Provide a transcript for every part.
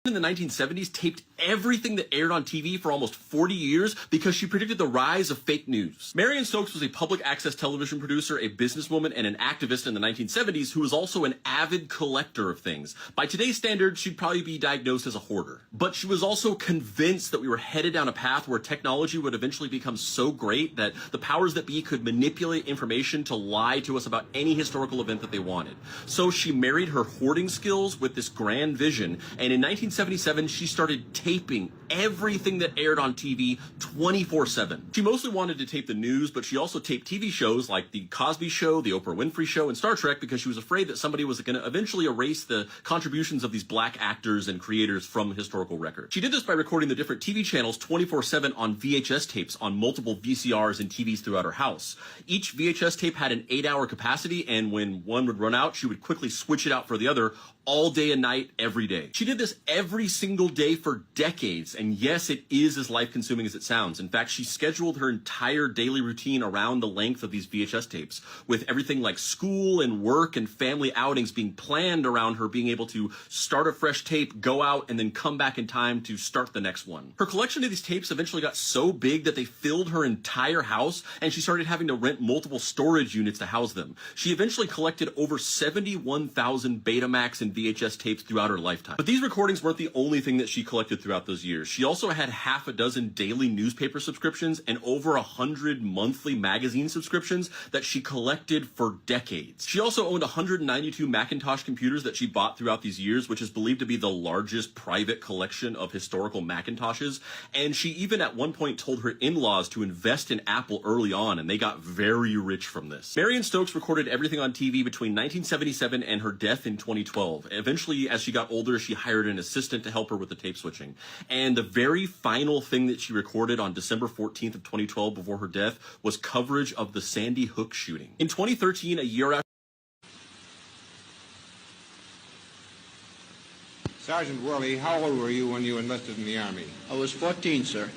in the 1970s taped everything that aired on TV for almost 40 years because she predicted the rise of fake news. Marion Stokes was a public access television producer, a businesswoman, and an activist in the 1970s who was also an avid collector of things. By today's standards, she'd probably be diagnosed as a hoarder. But she was also convinced that we were headed down a path where technology would eventually become so great that the powers that be could manipulate information to lie to us about any historical event that they wanted. So she married her hoarding skills with this grand vision, and in 1977, she started taping everything that aired on TV 24/7. She mostly wanted to tape the news, but she also taped TV shows like The Cosby Show, The Oprah Winfrey Show, and Star Trek because she was afraid that somebody was going to eventually erase the contributions of these black actors and creators from historical record. She did this by recording the different TV channels 24/7 on VHS tapes on multiple VCRs and TVs throughout her house. Each VHS tape had an 8-hour capacity, and when one would run out, she would quickly switch it out for the other all day and night, every day. She did this every single day for decades, and yes, it is as life-consuming as it sounds. In fact, she scheduled her entire daily routine around the length of these VHS tapes, with everything like school and work and family outings being planned around her being able to start a fresh tape, go out, and then come back in time to start the next one. Her collection of these tapes eventually got so big that they filled her entire house, and she started having to rent multiple storage units to house them. She eventually collected over 71,000 Betamax and VHS tapes throughout her lifetime. But these recordings weren't the only thing that she collected throughout those years. She also had half a dozen daily newspaper subscriptions and over 100 monthly magazine subscriptions that she collected for decades. She also owned 192 Macintosh computers that she bought throughout these years, which is believed to be the largest private collection of historical Macintoshes. And she even at one point told her in-laws to invest in Apple early on, and they got very rich from this. Marion Stokes recorded everything on TV between 1977 and her death in 2012. Eventually, as she got older, she hired an assistant to help her with the tape switching. And the very final thing that she recorded on December 14th of 2012 before her death was coverage of the Sandy Hook shooting. In 2013, a year after Sergeant Worley, how old were you when you enlisted in the Army? I was 14, sir.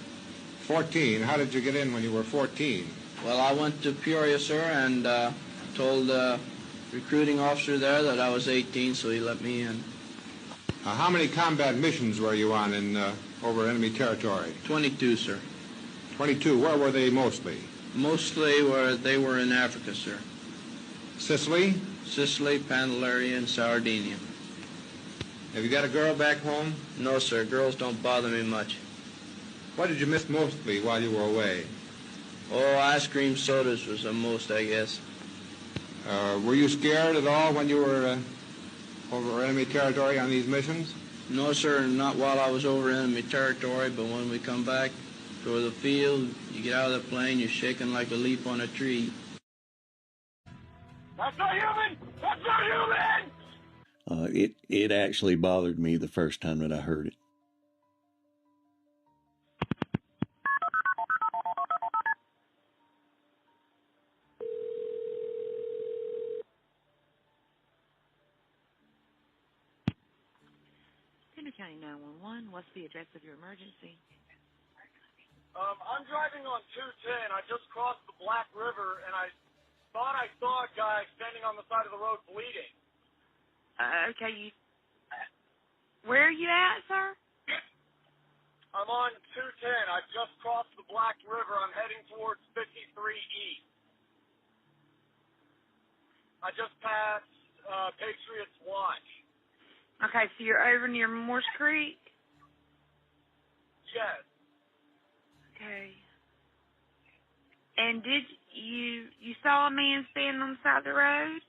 14? How did you get in when you were 14? Well, I went to Peoria, sir, and told the recruiting officer there that I was 18, so he let me in. How many combat missions were you on in over enemy territory? 22, sir. 22. Where were they mostly? Mostly where they were in Africa, sir. Sicily? Sicily, Pantelleria, and Sardinia. Have you got a girl back home? No, sir. Girls don't bother me much. What did you miss mostly while you were away? Oh, ice cream sodas was the most, I guess. Were you scared at all when you were over enemy territory on these missions? No, sir, not while I was over enemy territory, but when we come back to the field, you get out of the plane, you're shaking like a leaf on a tree. That's not human! That's not human! It actually bothered me the first time that I heard it. County 911, what's the address of your emergency? I'm driving on 210. I just crossed the Black River, and I thought I saw a guy standing on the side of the road bleeding. Okay, where are you at, sir? I'm on 210. I just crossed the Black River. I'm heading towards 53 East. I just passed Patriots Watch. Okay, so you're over near Morse Creek? Yes. Okay. And did you saw a man standing on the side of the road?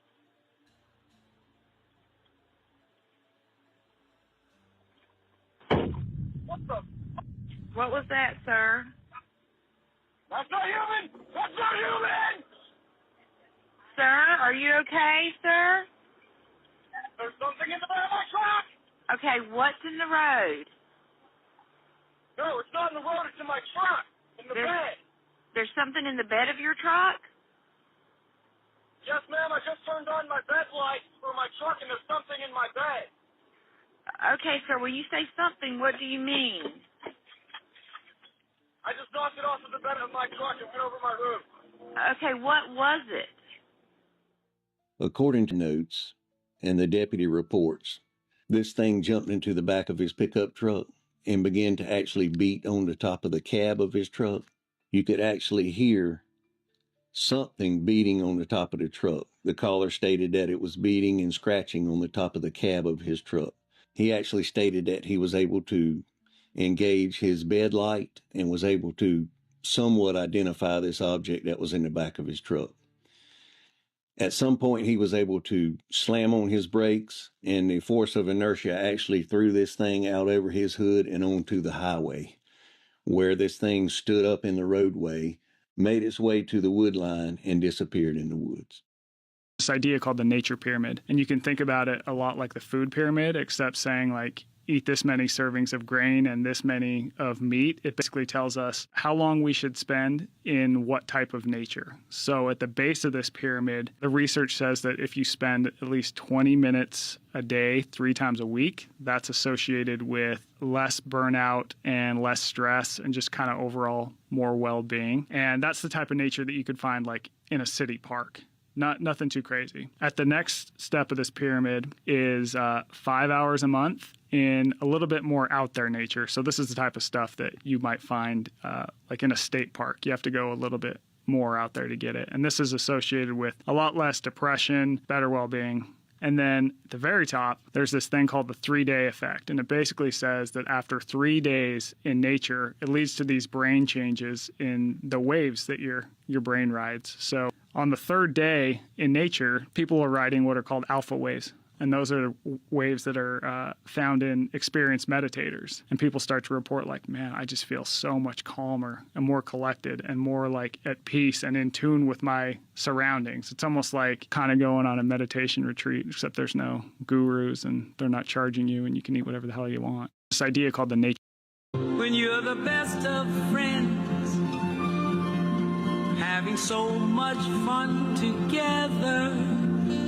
What the? What was that, sir? That's not human! That's not human! Sir, are you okay, sir? There's something in the bed of my truck! Okay, what's in the road? No, it's not in the road, it's in my truck. In the bed. There's something in the bed of your truck? Yes, ma'am, I just turned on my bed lights for my truck and there's something in my bed. Okay, sir, when you say something, what do you mean? I just knocked it off of the bed of my truck and went over my roof. Okay, what was it? According to notes and the deputy reports, This thing jumped into the back of his pickup truck and began to actually beat on the top of the cab of his truck. You could actually hear something beating on the top of the truck. The caller stated that it was beating and scratching on the top of the cab of his truck. He actually stated that he was able to engage his bed light and was able to somewhat identify this object that was in the back of his truck. At some point, he was able to slam on his brakes, and the force of inertia actually threw this thing out over his hood and onto the highway, where this thing stood up in the roadway, made its way to the wood line, and disappeared in the woods. This idea called the nature pyramid, and you can think about it a lot like the food pyramid, except saying like, eat this many servings of grain and this many of meat. It basically tells us how long we should spend in what type of nature. So at the base of this pyramid, the research says that if you spend at least 20 minutes a day, 3 times a week, that's associated with less burnout and less stress and just kind of overall more well-being. And that's the type of nature that you could find like in a city park. Nothing too crazy. At the next step of this pyramid is 5 hours a month in a little bit more out there nature. So this is the type of stuff that you might find like in a state park. You have to go a little bit more out there to get it. And this is associated with a lot less depression, better well-being. And then at the very top, there's this thing called the 3-day effect. And it basically says that after 3 days in nature, it leads to these brain changes in the waves that your brain rides. So on the 3rd day in nature, people are riding what are called alpha waves. And those are waves that are found in experienced meditators. And people start to report like, man, I just feel so much calmer and more collected and more like at peace and in tune with my surroundings. It's almost like kind of going on a meditation retreat, except there's no gurus and they're not charging you and you can eat whatever the hell you want. This idea called the nature. When you're the best of friends, having so much fun together,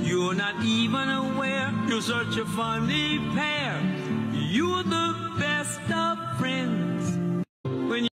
you're not even aware you're such a funny pair. You're the best of friends. When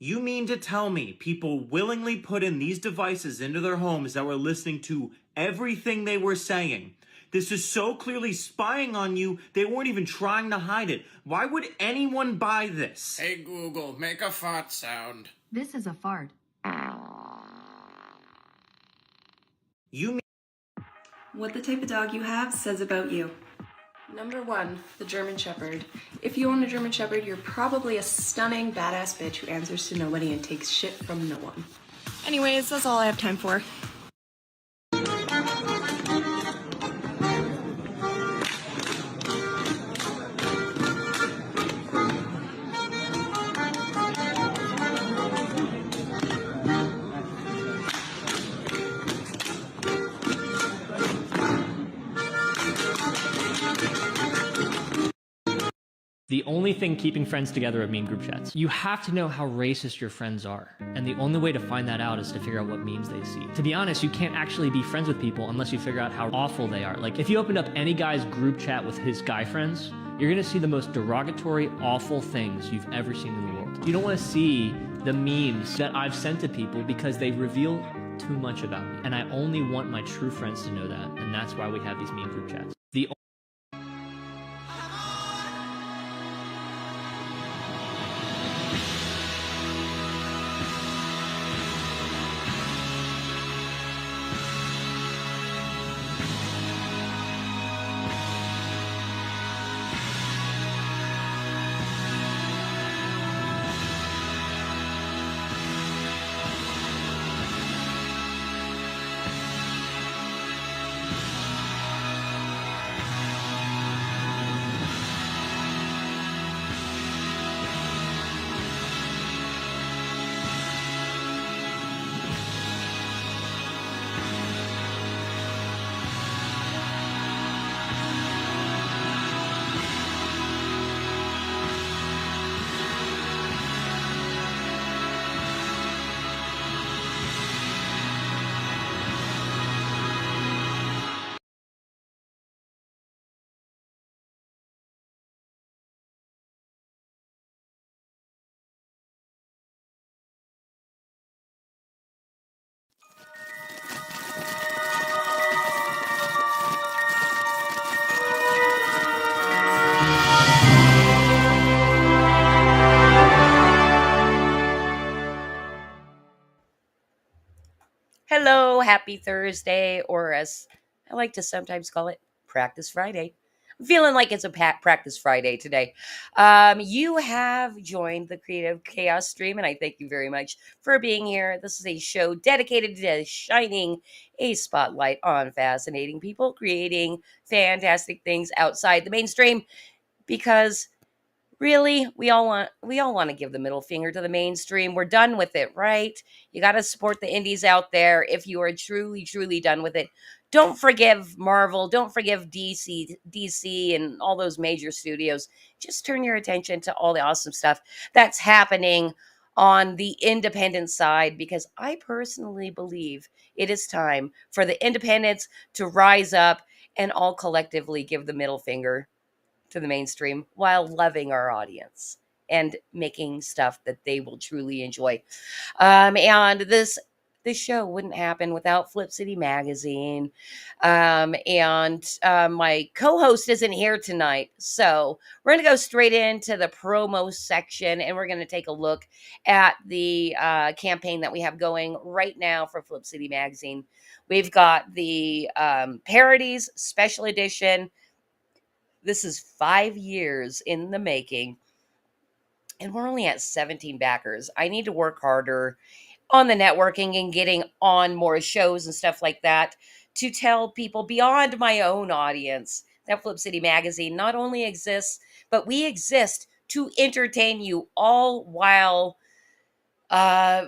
You mean to tell me people willingly put in these devices into their homes that were listening to everything they were saying? This is so clearly spying on you, they weren't even trying to hide it. Why would anyone buy this? Hey Google, make a fart sound. This is a fart. You mean what the type of dog you have says about you. Number 1, the German Shepherd. If you own a German Shepherd, you're probably a stunning, badass bitch who answers to nobody and takes shit from no one. Anyways, that's all I have time for. The only thing keeping friends together are meme group chats. You have to know how racist your friends are. And the only way to find that out is to figure out what memes they see. To be honest, you can't actually be friends with people unless you figure out how awful they are. Like, if you opened up any guy's group chat with his guy friends, you're gonna see the most derogatory, awful things you've ever seen in the world. You don't wanna see the memes that I've sent to people because they reveal too much about me. And I only want my true friends to know that. And that's why we have these meme group chats. happy Thursday, or as I like to sometimes call it, Practice Friday. I'm feeling like it's a Practice Friday today. You have joined the Creative Chaos stream, and I thank you very much for being here. This is a show dedicated to shining a spotlight on fascinating people creating fantastic things outside the mainstream, because really, we all want to give the middle finger to the mainstream. We're done with it, right? You got to support the indies out there if you are truly done with it. Don't forgive Marvel, don't forgive DC and all those major studios. Just turn your attention to all the awesome stuff that's happening on the independent side, because I personally believe it is time for the independents to rise up and all collectively give the middle finger to the mainstream while loving our audience and making stuff that they will truly enjoy. And this show wouldn't happen without Flip City Magazine. And my co-host isn't here tonight, so we're going to go straight into the promo section, and we're going to take a look at the campaign that we have going right now for Flip City Magazine. We've got the Parodies Special Edition. This is 5 years in the making, and we're only at 17 backers. I need to work harder on the networking and getting on more shows and stuff like that to tell people beyond my own audience that Flip City Magazine not only exists, but we exist to entertain you all uh,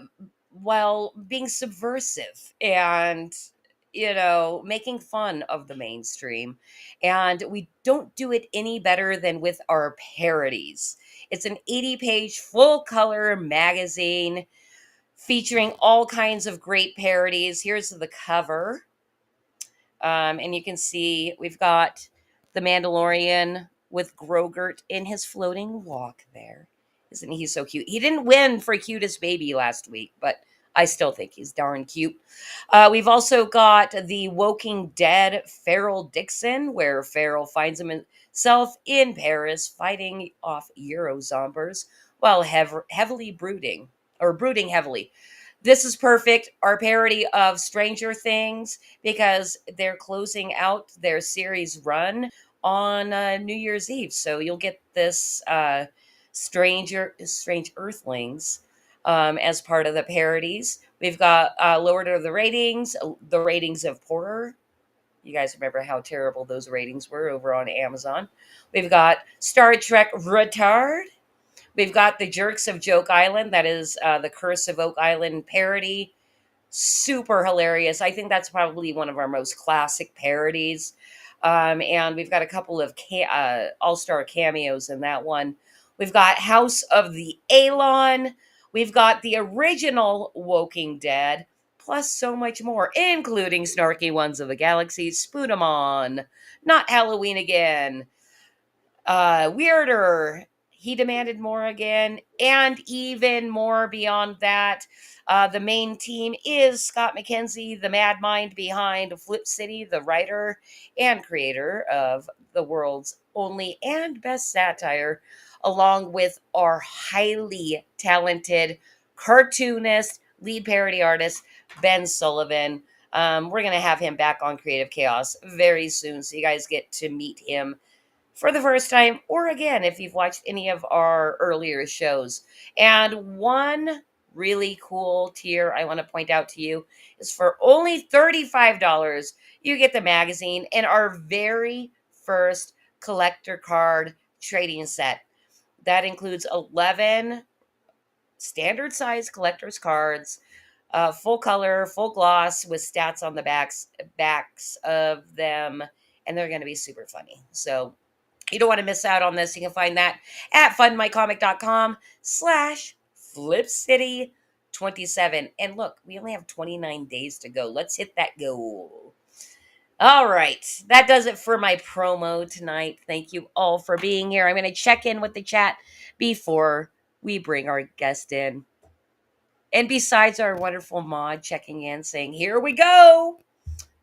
while being subversive and making fun of the mainstream. And we don't do it any better than with our parodies. It's an 80-page full color magazine featuring all kinds of great parodies. Here's the cover. And you can see we've got the Mandalorian with Grogurt in his floating walk there. Isn't he so cute? He didn't win for cutest baby last week, but I still think he's darn cute. We've also got the Woking Dead Farrell Dixon, where Farrell finds himself in Paris fighting off Euro zombies while heavily brooding heavily. This is perfect. Our parody of Stranger Things, because they're closing out their series run on New Year's Eve. So you'll get this Strange Earthlings as part of the parodies. We've got lowered the ratings of horror. You guys remember how terrible those ratings were over on Amazon. We've got Star Trek Retard. We've got the Jerks of Joke Island. That is the Curse of Oak Island parody. Super hilarious. I think that's probably one of our most classic parodies. And we've got a couple of all-star cameos in that one. We've got House of the Alon. We've got the original Woking Dead, plus so much more, including Snarky Ones of the Galaxy, Spoonamon, Not Halloween Again, Weirder, He Demanded More Again, and even more beyond that. The main team is Scott McKenzie, the mad mind behind Flip City, the writer and creator of the world's only and best satire, along with our highly talented cartoonist, lead parody artist, Ben Sullivan. We're going to have him back on Creative Chaos very soon, so you guys get to meet him for the first time, or again, if you've watched any of our earlier shows. And one really cool tier I want to point out to you is for only $35, you get the magazine and our very first collector card trading set. That includes 11 standard size collector's cards, full color, full gloss, with stats on the backs of them, and they're going to be super funny. So you don't want to miss out on this. You can find that at fundmycomic.com/FlipCity27. And look, we only have 29 days to go. Let's hit that goal. All right. That does it for my promo tonight. Thank you all for being here. I'm going to check in with the chat before we bring our guest in. And besides our wonderful mod checking in, saying, here we go,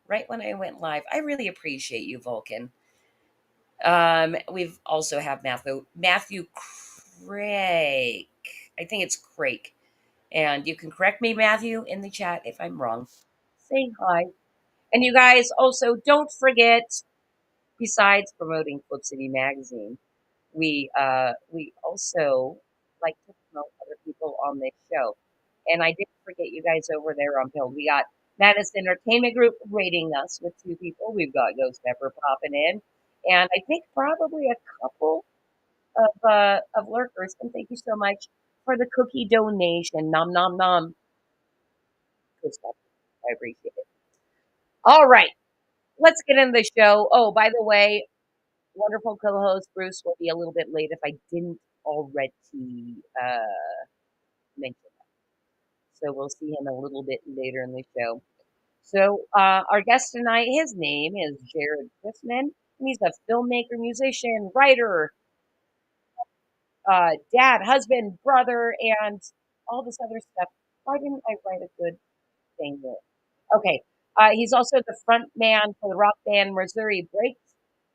right when I went live, I really appreciate you, Vulcan. We've also have Matthew Craig. I think it's Craig. And you can correct me, Matthew, in the chat if I'm wrong. saying hi. And you guys also don't forget, besides promoting Flip City Magazine, we also like to promote other people on this show. And I didn't forget you guys over there on Pill. We got Madison Entertainment Group rating us with 2 people. We've got Ghost Pepper popping in, and I think probably a couple of lurkers. And thank you so much for the cookie donation. Nom nom nom. Good stuff. I appreciate it. All right, let's get into the show. Oh, by the way, wonderful co-host Bruce will be a little bit late if I didn't already mention that. So we'll see him a little bit later in the show. So our guest tonight, his name is Jarrod Christman, and he's a filmmaker, musician, writer, dad, husband, brother, and all this other stuff. Why didn't I write a good thing there? Okay. He's also the front man for the rock band Missouri Breaks,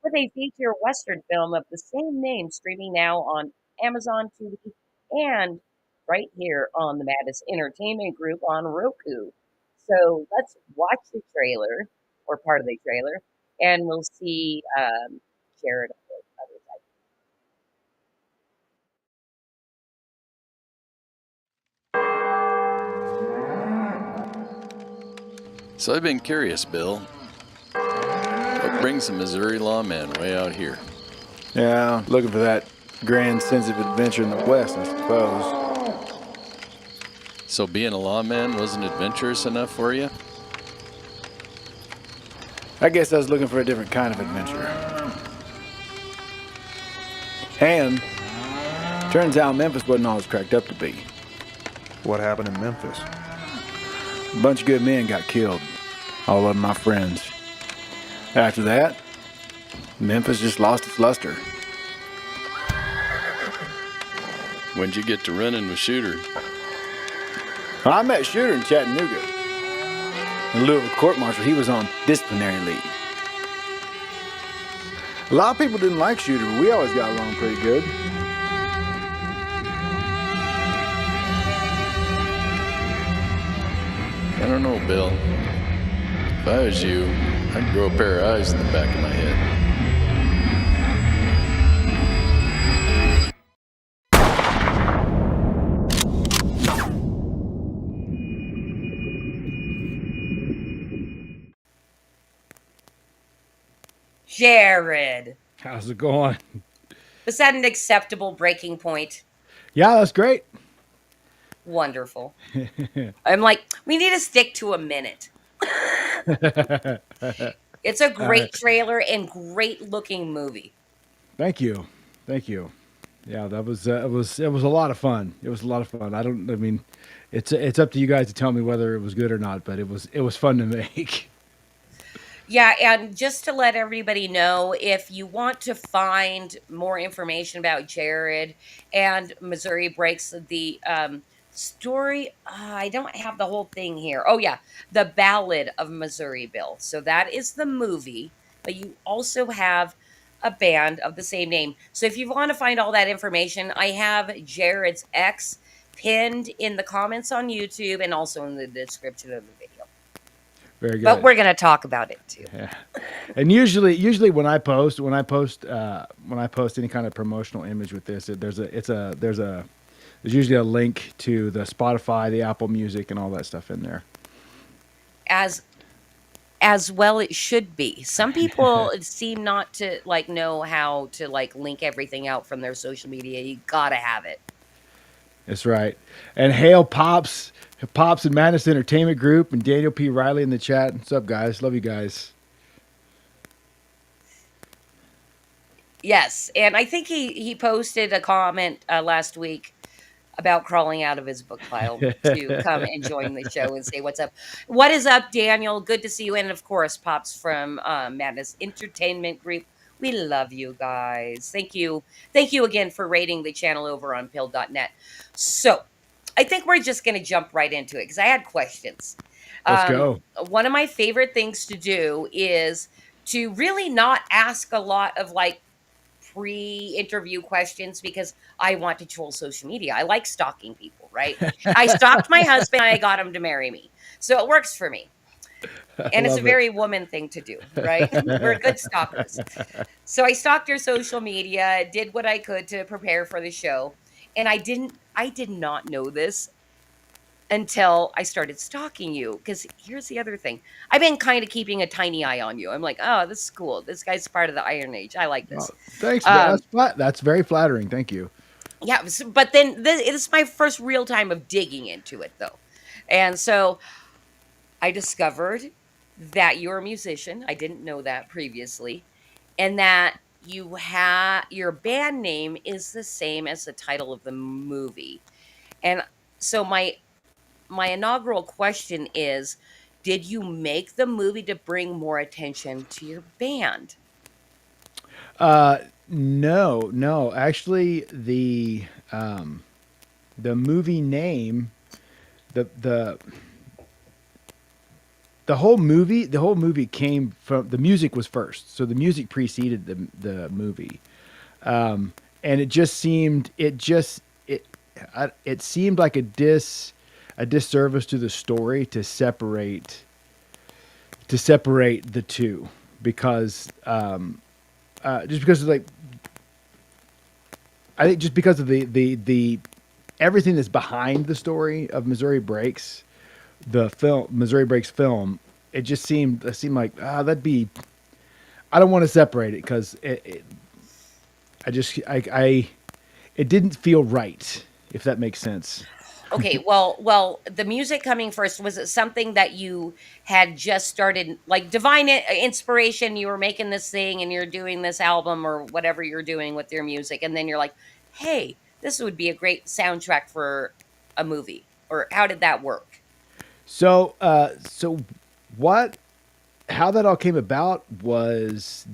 with a feature Western film of the same name streaming now on Amazon TV and right here on the Mattis Entertainment Group on Roku. So let's watch the trailer, or part of the trailer, and we'll see Jarrod on the other side. So I've been curious, Bill. What brings a Missouri lawman way out here? Yeah, looking for that grand sense of adventure in the West, I suppose. So being a lawman wasn't adventurous enough for you? I guess I was looking for a different kind of adventure. And turns out Memphis wasn't all it's cracked up to be. What happened in Memphis? A bunch of good men got killed. All of them my friends. After that, Memphis just lost its luster. When'd you get to running with Shooter? I met Shooter in Chattanooga. In lieu of a court-martial, he was on disciplinary leave. A lot of people didn't like Shooter, but we always got along pretty good. I don't know, Bill. If I was you, I'd grow a pair of eyes in the back of my head. Jarrod, How's it going? was that an acceptable breaking point? Yeah, that's great. Wonderful. I'm like, we need to stick to a minute. It's a great trailer and great looking movie. Thank you. Thank you. Yeah, that was it was a lot of fun. It was a lot of fun. I mean, it's up to you guys to tell me whether it was good or not, but it was fun to make. Yeah, and just to let everybody know, if you want to find more information about Jarrod and Missouri Breaks, the story, I don't have the whole thing here. Oh, yeah, The Ballad of Missouri Bill. So that is the movie, but you also have a band of the same name. So if you want to find all that information, I have Jarrod's X pinned in the comments on YouTube and also in the description of the video. Very good. But we're going to talk about it too. Yeah. And usually when I post any kind of promotional image with this, there's usually a link to the Spotify, the Apple Music, and all that stuff in there. As well it should be. Some people seem not to know how to link everything out from their social media. You got to have it. That's right. And hail Pops and Madness Entertainment Group and Daniel P. Riley in the chat. What's up, guys? Love you guys. Yes, and I think he posted a comment last week about crawling out of his book pile to come and join the show and say what's up. What is up, Daniel? Good to see you. And of course, Pops from Madness Entertainment Group. We love you guys. Thank you. Thank you again for rating the channel over on pill.net. So I think we're just going to jump right into it because I had questions. Let's go. One of my favorite things to do is to really not ask a lot of pre-interview questions because I want to troll social media. I like stalking people, right? I stalked my husband and I got him to marry me. So it works for me. And it's a love it. very woman thing to do, right? We're good stalkers. So I stalked your social media, did what I could to prepare for the show. And I did not know this until I started stalking you. Because here's the other thing. I've been kind of keeping a tiny eye on you. I'm like, oh, this is cool. This guy's part of the Iron Age. I like Oh, this. thanks. Um, That's very flattering. Thank you. yeah, but then it's my first real time of digging into it though. And so I discovered that you're a musician. I didn't know that previously. And that your band name is the same as the title of the movie. And so my inaugural question is, did you make the movie to bring more attention to your band? Uh, no, no. Actually, the movie name, the the the whole movie came from the music was first. So the music preceded the movie. And it just seemed it seemed like a disservice to the story to separate the two because just because of like I think just because of the everything that's behind the story of Missouri Breaks, the film Missouri Breaks film, it seemed like that'd be I don't want to separate it because it didn't feel right, if that makes sense. Okay, well, the music coming first, was it something that you had just started, like divine inspiration? You were making this thing and you're doing this album or whatever you're doing with your music, and then you're like, hey, this would be a great soundtrack for a movie. Or how did that work? So what? How that all came about was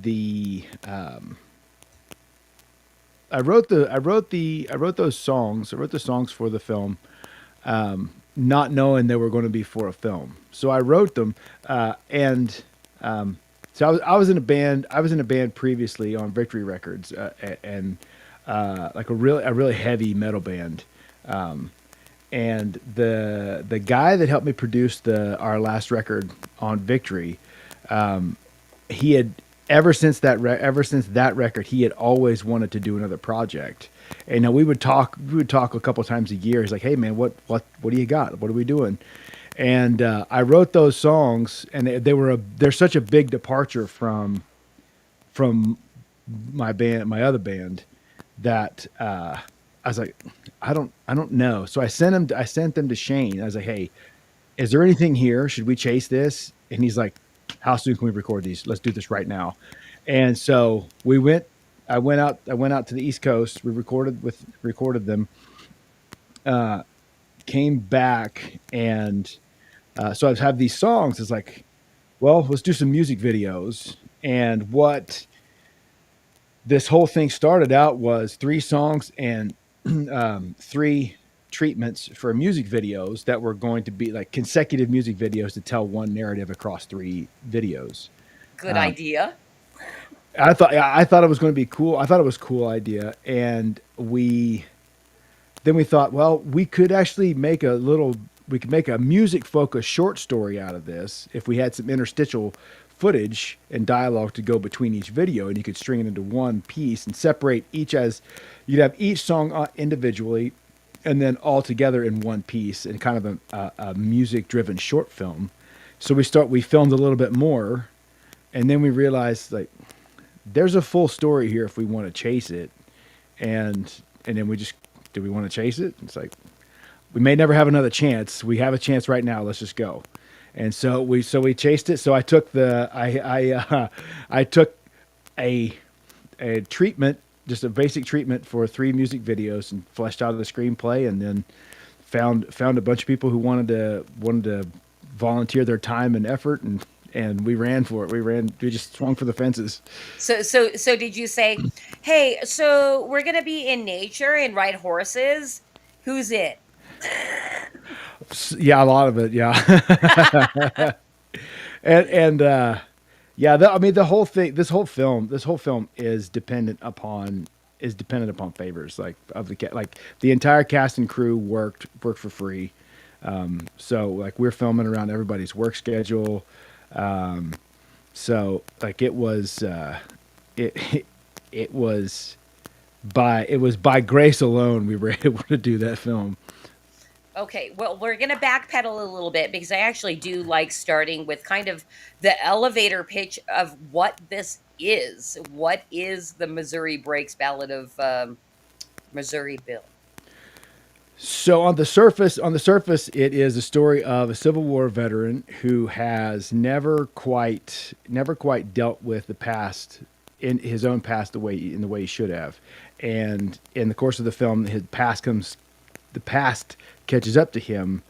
I wrote those songs. I wrote the songs for the film, not knowing they were going to be for a film. So I wrote them, and so I was in a band. I was in a band previously on Victory Records, and like a really heavy metal band. And the guy that helped me produce our last record on Victory, he had ever since that record he had always wanted to do another project. And now we would talk a couple times a year. He's like, hey man, what do you got? What are we doing? And I wrote those songs, and they're such a big departure from my other band, that I was like, I don't know. So I sent them to Shane. I was like, hey, is there anything here? Should we chase this? And he's like, how soon can we record these? Let's do this right now. And so I went out to the East Coast. We recorded them, came back. And so I have these songs. It's like, well, let's do some music videos. And what this whole thing started out was 3 songs and 3 treatments for music videos that were going to be like consecutive music videos to tell one narrative across 3 videos. Good idea. I thought it was going to be cool. I thought it was a cool idea. And we thought, well, we could actually make a music focused short story out of this if we had some interstitial footage and dialogue to go between each video, and you could string it into one piece and separate you'd have each song individually and then all together in one piece in kind of a music driven short film. So we filmed a little bit more, and then we realized like there's a full story here if we want to chase it. And then do we want to chase it? It's like, we may never have another chance. We have a chance right now. Let's just go. And so we chased it. So I took I took a treatment, just a basic treatment for 3 music videos, and fleshed out the screenplay, and then found a bunch of people who wanted to volunteer their time and effort, and we ran for it. We just swung for the fences. So did you say, hey, so we're gonna be in nature and ride horses? Who's it? Yeah, a lot of it. Yeah. and yeah, I mean, the whole thing, this whole film is dependent upon favors, like the entire cast and crew worked for free. So like we're filming around everybody's work schedule. So like it was it it was by grace alone we were able to do that film. Okay, well, we're going to backpedal a little bit because I actually do like starting with kind of the elevator pitch of what this is. What is the Missouri Breaks Ballad of Missouri Bill? So on the surface, it is a story of a Civil War veteran who has never quite dealt with the past in his own past in the way he should have, and in the course of the film, the past catches up to him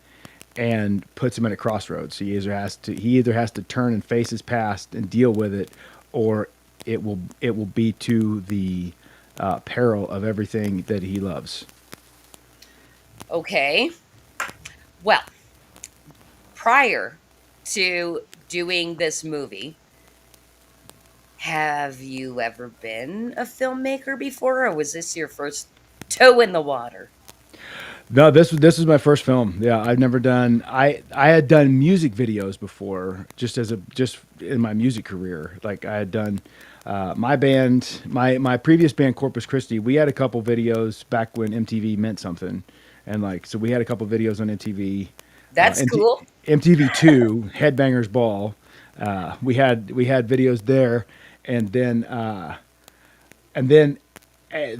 and puts him at a crossroads. He either has to turn and face his past and deal with it, or it will be to the peril of everything that he loves. Okay. Well, prior to doing this movie, have you ever been a filmmaker before, or was this your first toe in the water? No, this was my first film. Yeah, I've never done. I had done music videos before, just in my music career. Like I had done my previous band Corpus Christi. We had a couple videos back when MTV meant something, and like so we had a couple videos on MTV. That's cool. MTV2 Headbangers Ball. We had videos there, and then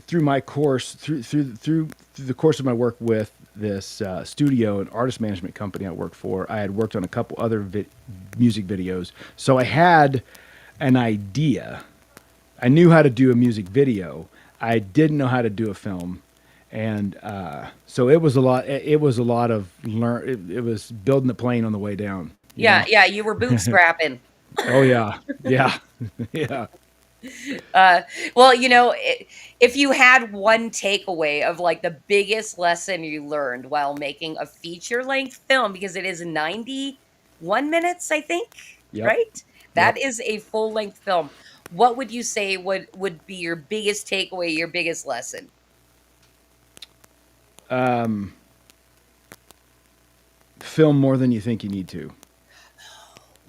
through my course through the course of my work with this studio and artist management company I worked for, I had worked on a couple other music videos. So I had an idea. I knew how to do a music video. I didn't know how to do a film, and so it was a lot. It was a lot of It was building the plane on the way down. Yeah, yeah, you were bootstrapping. Oh yeah, yeah, yeah. Well, if you had one takeaway of like the biggest lesson you learned while making a feature length film, because it is 91 minutes, I think, Yep. right? That Yep. is a full length film. What would you say would be your biggest takeaway, your biggest lesson? Film more than you think you need to.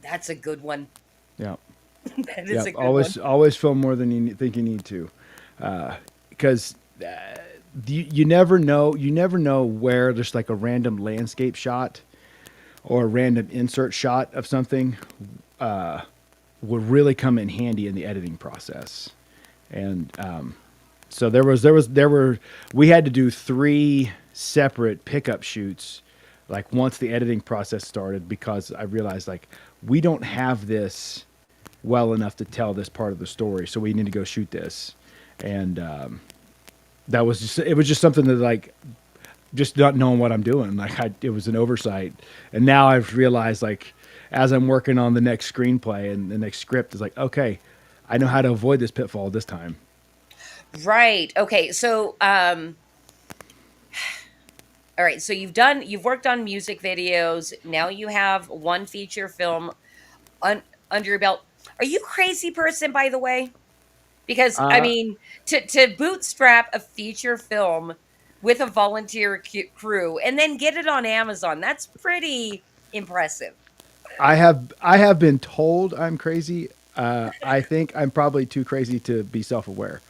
That's a good one. Yeah. That is a good Always film more than you think you need to, because you never know. You never know where just like a random landscape shot or a random insert shot of something would really come in handy in the editing process. And so we had to do 3 separate pickup shoots, like once the editing process started, because I realized like we don't have this well enough to tell this part of the story, so we need to go shoot this. And it was just something that like just not knowing what I'm doing, like it was an oversight. And now I've realized, like as I'm working on the next screenplay and the next script, is like, okay, I know how to avoid this pitfall this time. Right. Okay. So, all right. So you've worked on music videos. Now you have one feature film under your belt. Are you a crazy person, by the way? Because I Uh, mean, to bootstrap a feature film with a volunteer crew and then get it on Amazon, that's pretty impressive. I have been told I'm crazy. I think I'm probably too crazy to be self-aware.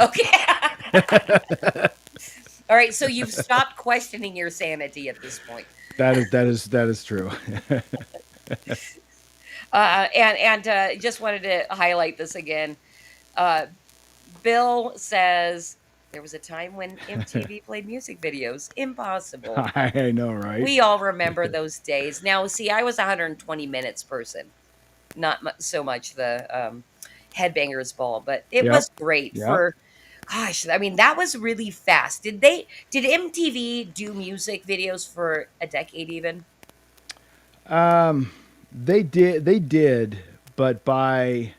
Okay. All right. So you've stopped questioning your sanity at this point. That is true. And just wanted to highlight this again. Uh, Bill says there was a time when MTV played music videos. Impossible. I know, right? We all remember those days. Now, see, I was a 120 minutes person, not so much the Headbangers Ball, but it Yep. was great Yep. for. Gosh, I mean, that was really fast. Did MTV do music videos for a decade even? They did, but by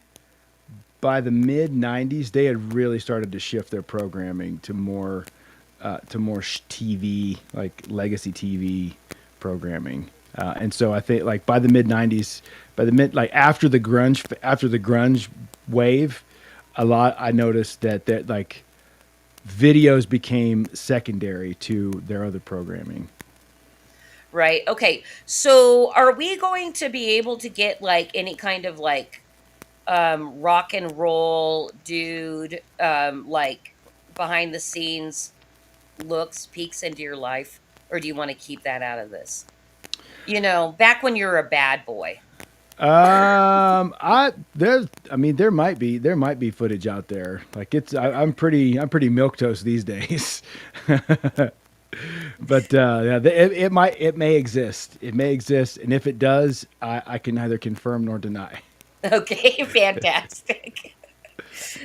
the mid '90s, they had really started to shift their programming to more TV, like legacy TV programming. And so I think like by the mid '90s, like after the grunge wave, I noticed that like videos became secondary to their other programming. Right. Okay. So are we going to be able to get like any kind of like rock and roll dude like behind the scenes looks, peeks into your life? Or do you want to keep that out of this? You know, back when you were a bad boy. I mean, there might be footage out there. Like I'm pretty milquetoast these days. But yeah, it may exist. It may exist, and if it does, I can neither confirm nor deny. Okay, fantastic.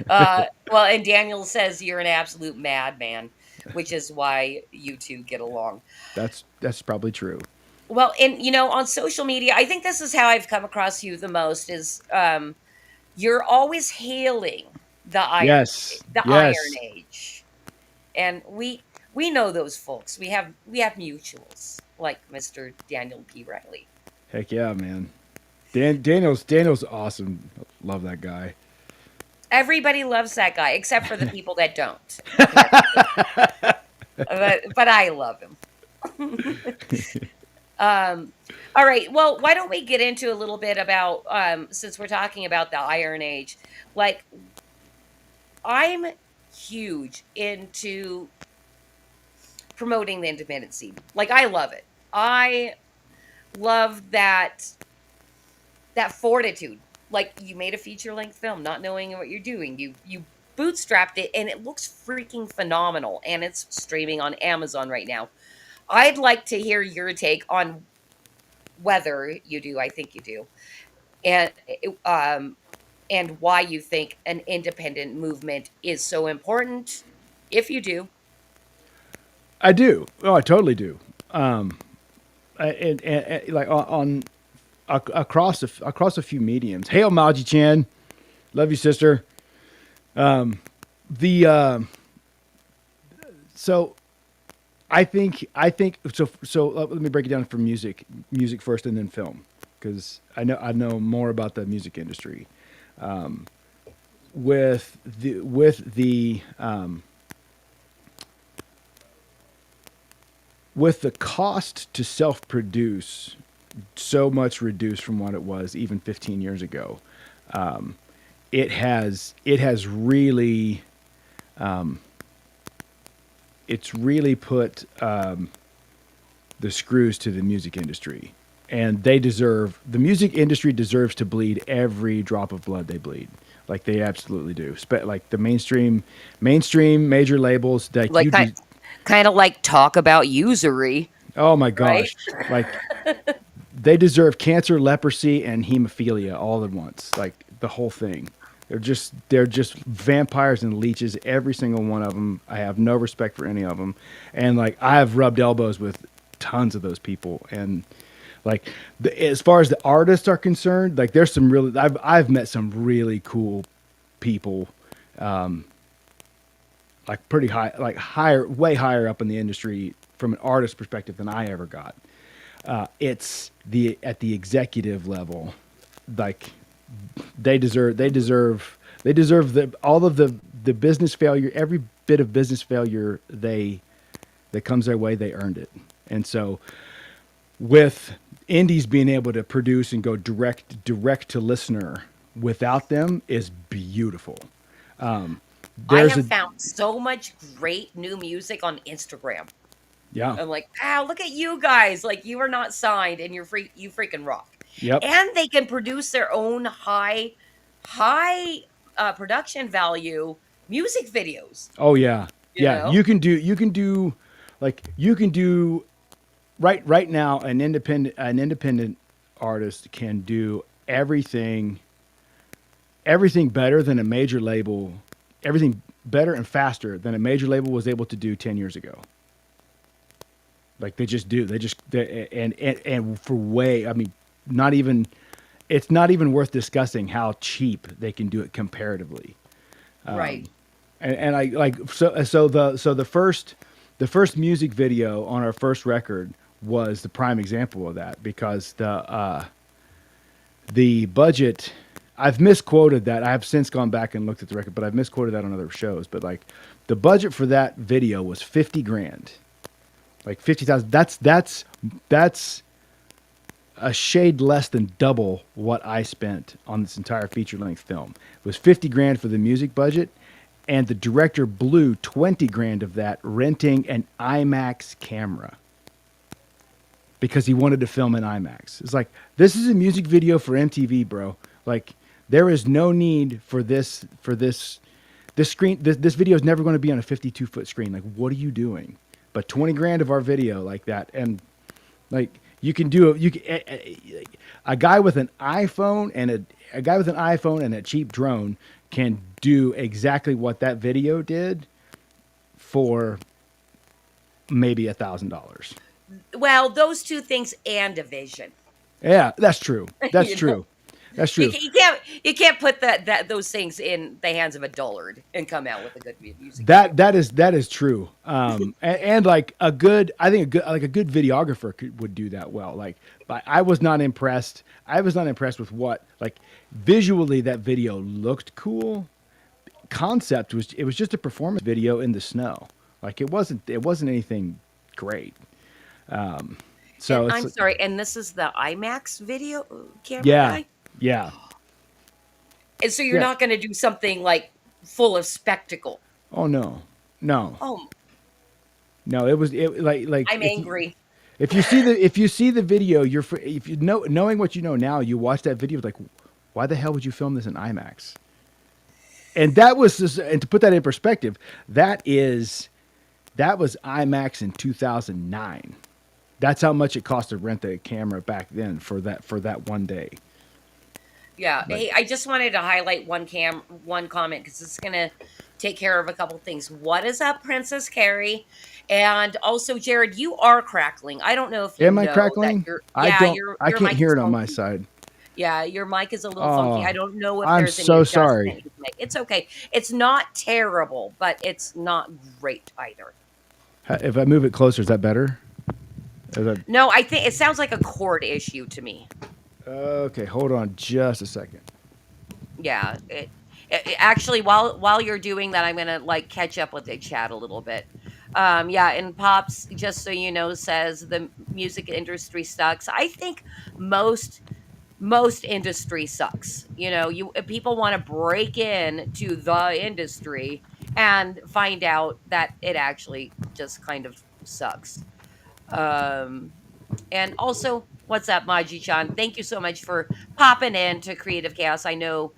Well, and Daniel says you're an absolute madman, which is why you two get along. That's probably true. Well, and you know, on social media, I think this is how I've come across you the most is you're always hailing Yes, the Iron yes, Age. And we know those folks. We have mutuals like Mr. Daniel P. Riley. heck yeah, man. Daniel's awesome. Love that guy. Everybody loves that guy except for the people that don't. But I love him. All right. Well, why don't we get into a little bit about since we're talking about the Iron Age, like I'm huge into promoting the independent scene. Like I love it. I love that fortitude. Like you made a feature length film not knowing what you're doing. You bootstrapped it and it looks freaking phenomenal and it's streaming on Amazon right now. I'd like to hear your take on whether you do, I think you do, and and why you think an independent movement is so important. If you do, I do. Oh, I totally do. And like across a few mediums. Hail Maji Chan, love you, sister. The so I think so. Let me break it down for music first, and then film, because I know more about the music industry. With the cost to self-produce so much reduced from what it was even 15 years ago, it has really it's really put the screws to the music industry, and the music industry deserves to bleed every drop of blood they bleed. Like they absolutely do. Like the mainstream major labels that like kind of like talk about usury. oh my Right? gosh, like they deserve cancer, leprosy, and hemophilia all at once. Like the whole thing. They're just vampires and leeches, every single one of them. I have no respect for any of them, and like I have rubbed elbows with tons of those people. And like as far as the artists are concerned, like there's some really I've met some really cool people, like pretty high, like way higher up in the industry from an artist perspective than I ever got. It's at the executive level, like they deserve all of the business failure, every bit of business failure that comes their way, they earned it. And so with indies being able to produce and go direct to listener without them is beautiful. I There's have found so much great new music on Instagram. yeah, I'm like, wow, look at you guys. Like you are not signed and you freaking rock. yep. And they can produce their own high production value music videos. Oh yeah. You Yeah. know? You can do right now an independent artist can do everything better than a major label, everything better and faster than a major label was able to do 10 years ago. Like they just do. And for way, I mean, it's not even worth discussing how cheap they can do it comparatively. Right. And I like the first music video on our first record was the prime example of that, because the budget, I've misquoted that. I have since gone back and looked at the record, but I've misquoted that on other shows. But like the budget for that video was 50 grand. Like 50,000. That's a shade less than double what I spent on this entire feature length film. It was 50 grand for the music budget, and the director blew 20 grand of that renting an IMAX camera because he wanted to film in IMAX. It's like, this is a music video for MTV, bro. Like, there is no need for this screen. This video is never going to be on a 52-foot screen. Like, what are you doing? But 20 grand of our video like that, and like, you can do a guy with an iPhone and a guy with an iPhone and a cheap drone can do exactly what that video did for maybe $1,000. Well, those two things and a vision. Yeah, that's true. That's You true. know? That's true. You can't put those things in the hands of a dullard and come out with a good music. That is true. And like a good videographer would do that well. Like, but I was not impressed. I was not impressed with what, like, visually that video looked cool. Concept was just a performance video in the snow. Like, it wasn't anything great. So I'm sorry, and this is the IMAX video camera yeah, guy? yeah. And so you're Yeah. not going to do something like full of spectacle. Oh no. Oh, No, it was like I'm angry. If you see the video, if you know, knowing what you know now, you watch that video like, why the hell would you film this in IMAX? And that was just, and to put that in perspective, that was IMAX in 2009. That's how much it cost to rent the camera back then for that one day. Yeah. Like, Hey, I just wanted to highlight one comment because it's gonna take care of a couple things. What is up, Princess Carrie? And also, Jarrod, you are crackling. I don't know if you am I know crackling? that I can't mic hear is it on my funky. side. Yeah, your mic is a little Oh, funky. I don't know if I'm there's any so adjustment sorry. you can make. It's okay. It's not terrible, but it's not great either. If I move it closer, is that better? Is that, No, I think it sounds like a chord issue to me. okay, hold on just a second. Yeah. Actually, while you're doing that, I'm gonna like catch up with the chat a little bit. Yeah, and Pops, just so you know, says the music industry sucks. I think most industry sucks. You know, people want to break in to the industry and find out that it actually just kind of sucks. Um, and also, what's up, Maji-chan? Thank you so much for popping in to Creative Chaos. I know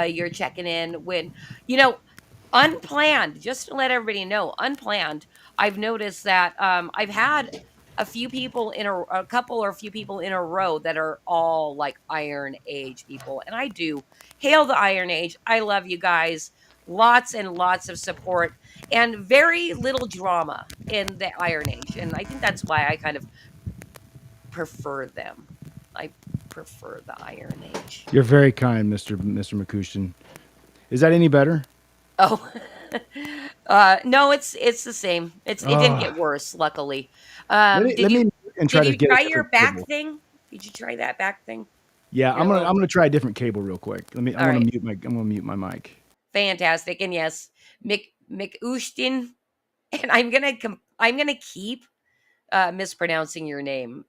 you're checking in when, you know, unplanned, just to let everybody know, unplanned. I've noticed that I've had a couple or a few people in a row that are all like Iron Age people. And I do hail the Iron Age. I love you guys. Lots and lots of support and very little drama in the Iron Age. And I think that's why I kind of prefer them. I prefer the Iron Age. You're very kind, Mr. McCushion. Is that any better? Oh, no, it's the same. It didn't get worse, luckily. Let me try Did to you get a try your different back cable. thing? Did you try that back thing? Yeah, Your I'm little- gonna try a different cable real quick. All I'm gonna right. mute my mic. Fantastic, and yes, Ustin, and I'm gonna keep mispronouncing your name,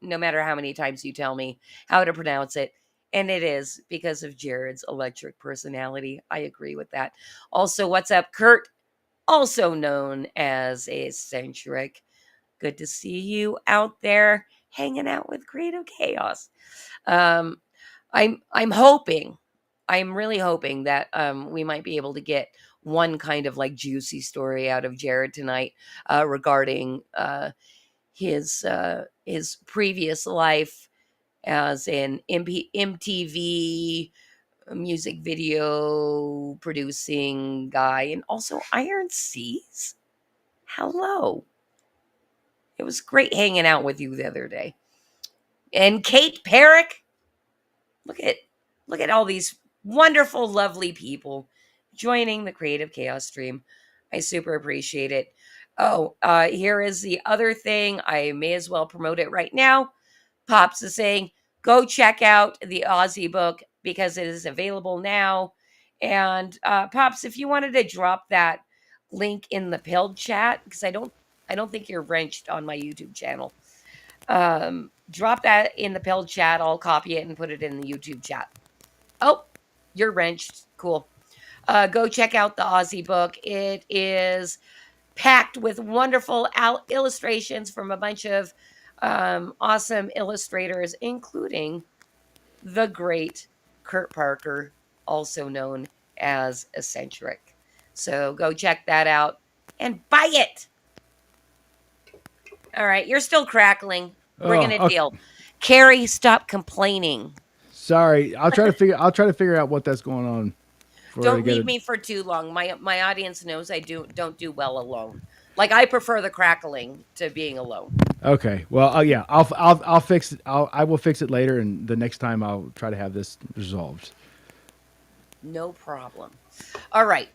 no matter how many times you tell me how to pronounce it. And it is because of Jared's electric personality. I agree with that. Also, what's up, Kurt? Also known as Eccentric. Good to see you out there hanging out with Creative Chaos. Um, I'm hoping, I'm really hoping that we might be able to get one kind of like juicy story out of Jarrod tonight regarding his previous life as an MTV music video producing guy and also Iron Seas. Hello. It was great hanging out with you the other day. And Kate Perrick. Look at all these wonderful, lovely people joining the Creative Chaos stream. I super appreciate it. Oh, here is the other thing. I may as well promote it right now. Pops is saying, go check out the Aussie book because it is available now. And Pops, if you wanted to drop that link in the pinned chat, because I I don't think you're wrenched on my YouTube channel. Drop that in the pill chat. I'll copy it and put it in the YouTube chat. Oh, you're wrenched. Cool. Go check out the Aussie book. It is packed with wonderful illustrations from a bunch of awesome illustrators, including the great Kurt Parker, also known as Eccentric. So go check that out and buy it. All right, you're still crackling. We're Oh, gonna okay. deal. Carrie, stop complaining. Sorry. I'll try to figure out what that's going on for her to Don't get leave it. me for too long. My audience knows I don't do well alone. Like I prefer the crackling to being alone. Okay. Well, yeah. I'll fix it. I will fix it later, and the next time I'll try to have this resolved. No problem. All right.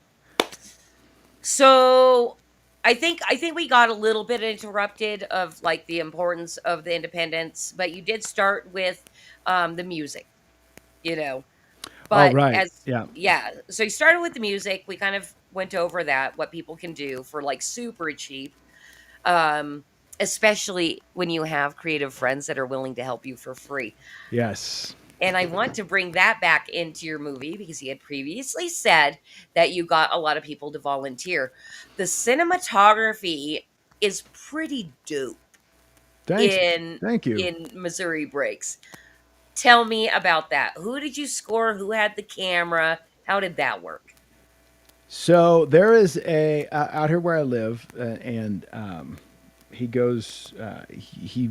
So I think we got a little bit interrupted of like the importance of the independence, but you did start with the music, you know. Oh, But right. as Yeah. yeah, so you started with the music. We kind of went over that, what people can do for like super cheap. Um, especially when you have creative friends that are willing to help you for free. Yes. And I want to bring that back into your movie because he had previously said that you got a lot of people to volunteer. The cinematography is pretty dope Thanks. in Thank you. Missouri Breaks. Tell me about that. Who did you score? Who had the camera? How did that work? So there is a out here where I live, and he goes he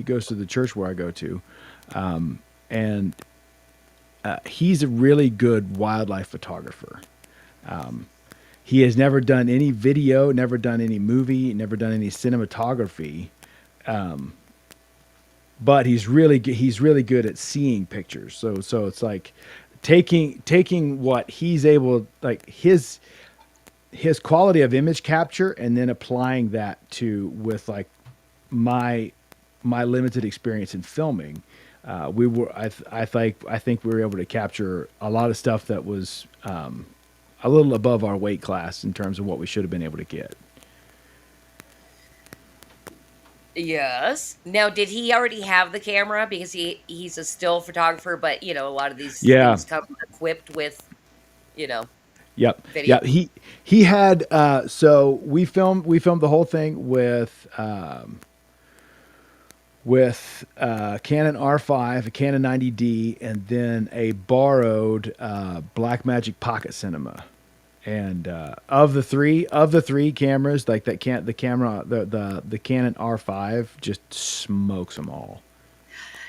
goes to the church where I go to, and he's a really good wildlife photographer. He has never done any video, never done any movie, never done any cinematography, but he's really good at seeing pictures. So it's like taking what he's able, like his quality of image capture, and then applying that to with like my limited experience in filming. I think we were able to capture a lot of stuff that was a little above our weight class in terms of what we should have been able to get. Yes. Now, did he already have the camera because he's a still photographer? But you know, a lot of these Yeah. things come equipped with, you know, Yep. video. Yeah. He had so we filmed the whole thing with Canon R5, a Canon 90D, and then a borrowed Blackmagic Pocket Cinema. And of the three cameras, like the Canon R5 just smokes them all.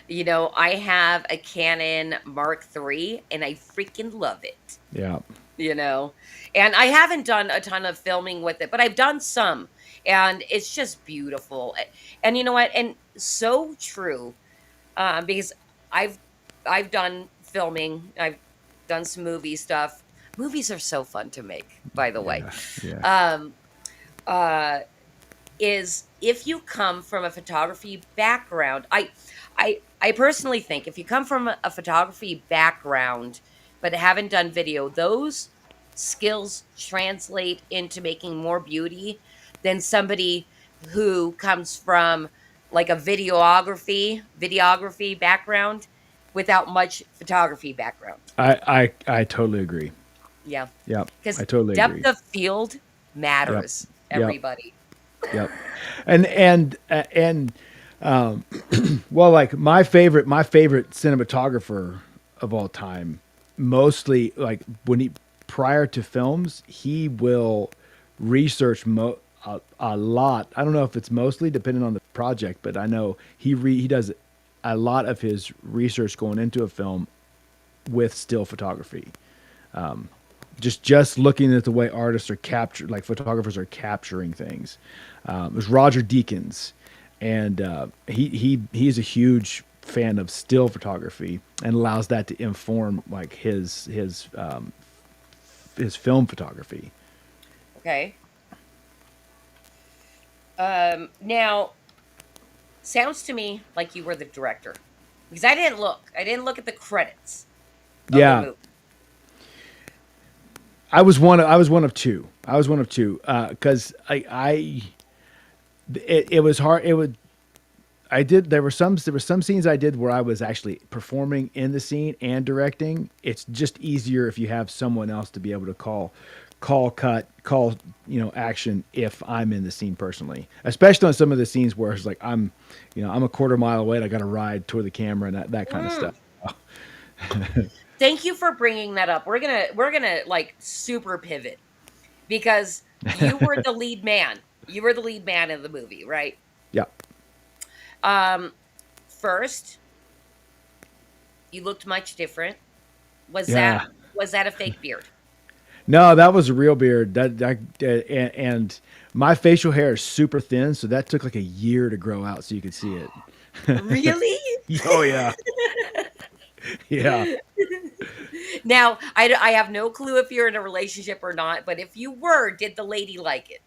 You know, I have a Canon Mark III, and I freaking love it. Yeah. You know, and I haven't done a ton of filming with it, but I've done some, and it's just beautiful. And you know what? And so true, because I've done filming. I've done some movie stuff. Movies are so fun to make, by the way. Yeah. Uh, is if you come from a photography background, I personally think if you come from a photography background but haven't done video, those skills translate into making more beauty than somebody who comes from like a videography background without much photography background. I totally agree. Yeah. Yep. Because I totally depth agree. of field matters, Yep. everybody. Yep. And well, like my favorite cinematographer of all time, mostly like prior to films, he will research a lot. I don't know if it's mostly depending on the project, but I know he does a lot of his research going into a film with still photography. Just looking at the way artists are captured, like photographers are capturing things. It was Roger Deakins, and he's a huge fan of still photography and allows that to inform like his film photography. Okay. Now, sounds to me like you were the director because I didn't look. I didn't look at the credits. Of the Yeah. movie. I was one of two. Because it was hard. There were some scenes I did where I was actually performing in the scene and directing. It's just easier if you have someone else to be able to cut, action if I'm in the scene personally. Especially on some of the scenes where it's like I'm a quarter mile away and I got to ride toward the camera and that kind of stuff. Thank you for bringing that up. We're gonna like super pivot because you were the lead man. You were the lead man in the movie, right? Yeah. First, you looked much different. Was Yeah. that a fake beard? No, that was a real beard. And my facial hair is super thin, so that took like a year to grow out so you could see it. Really? Oh yeah. Yeah. Now, I have no clue if you're in a relationship or not, but if you were, did the lady like it?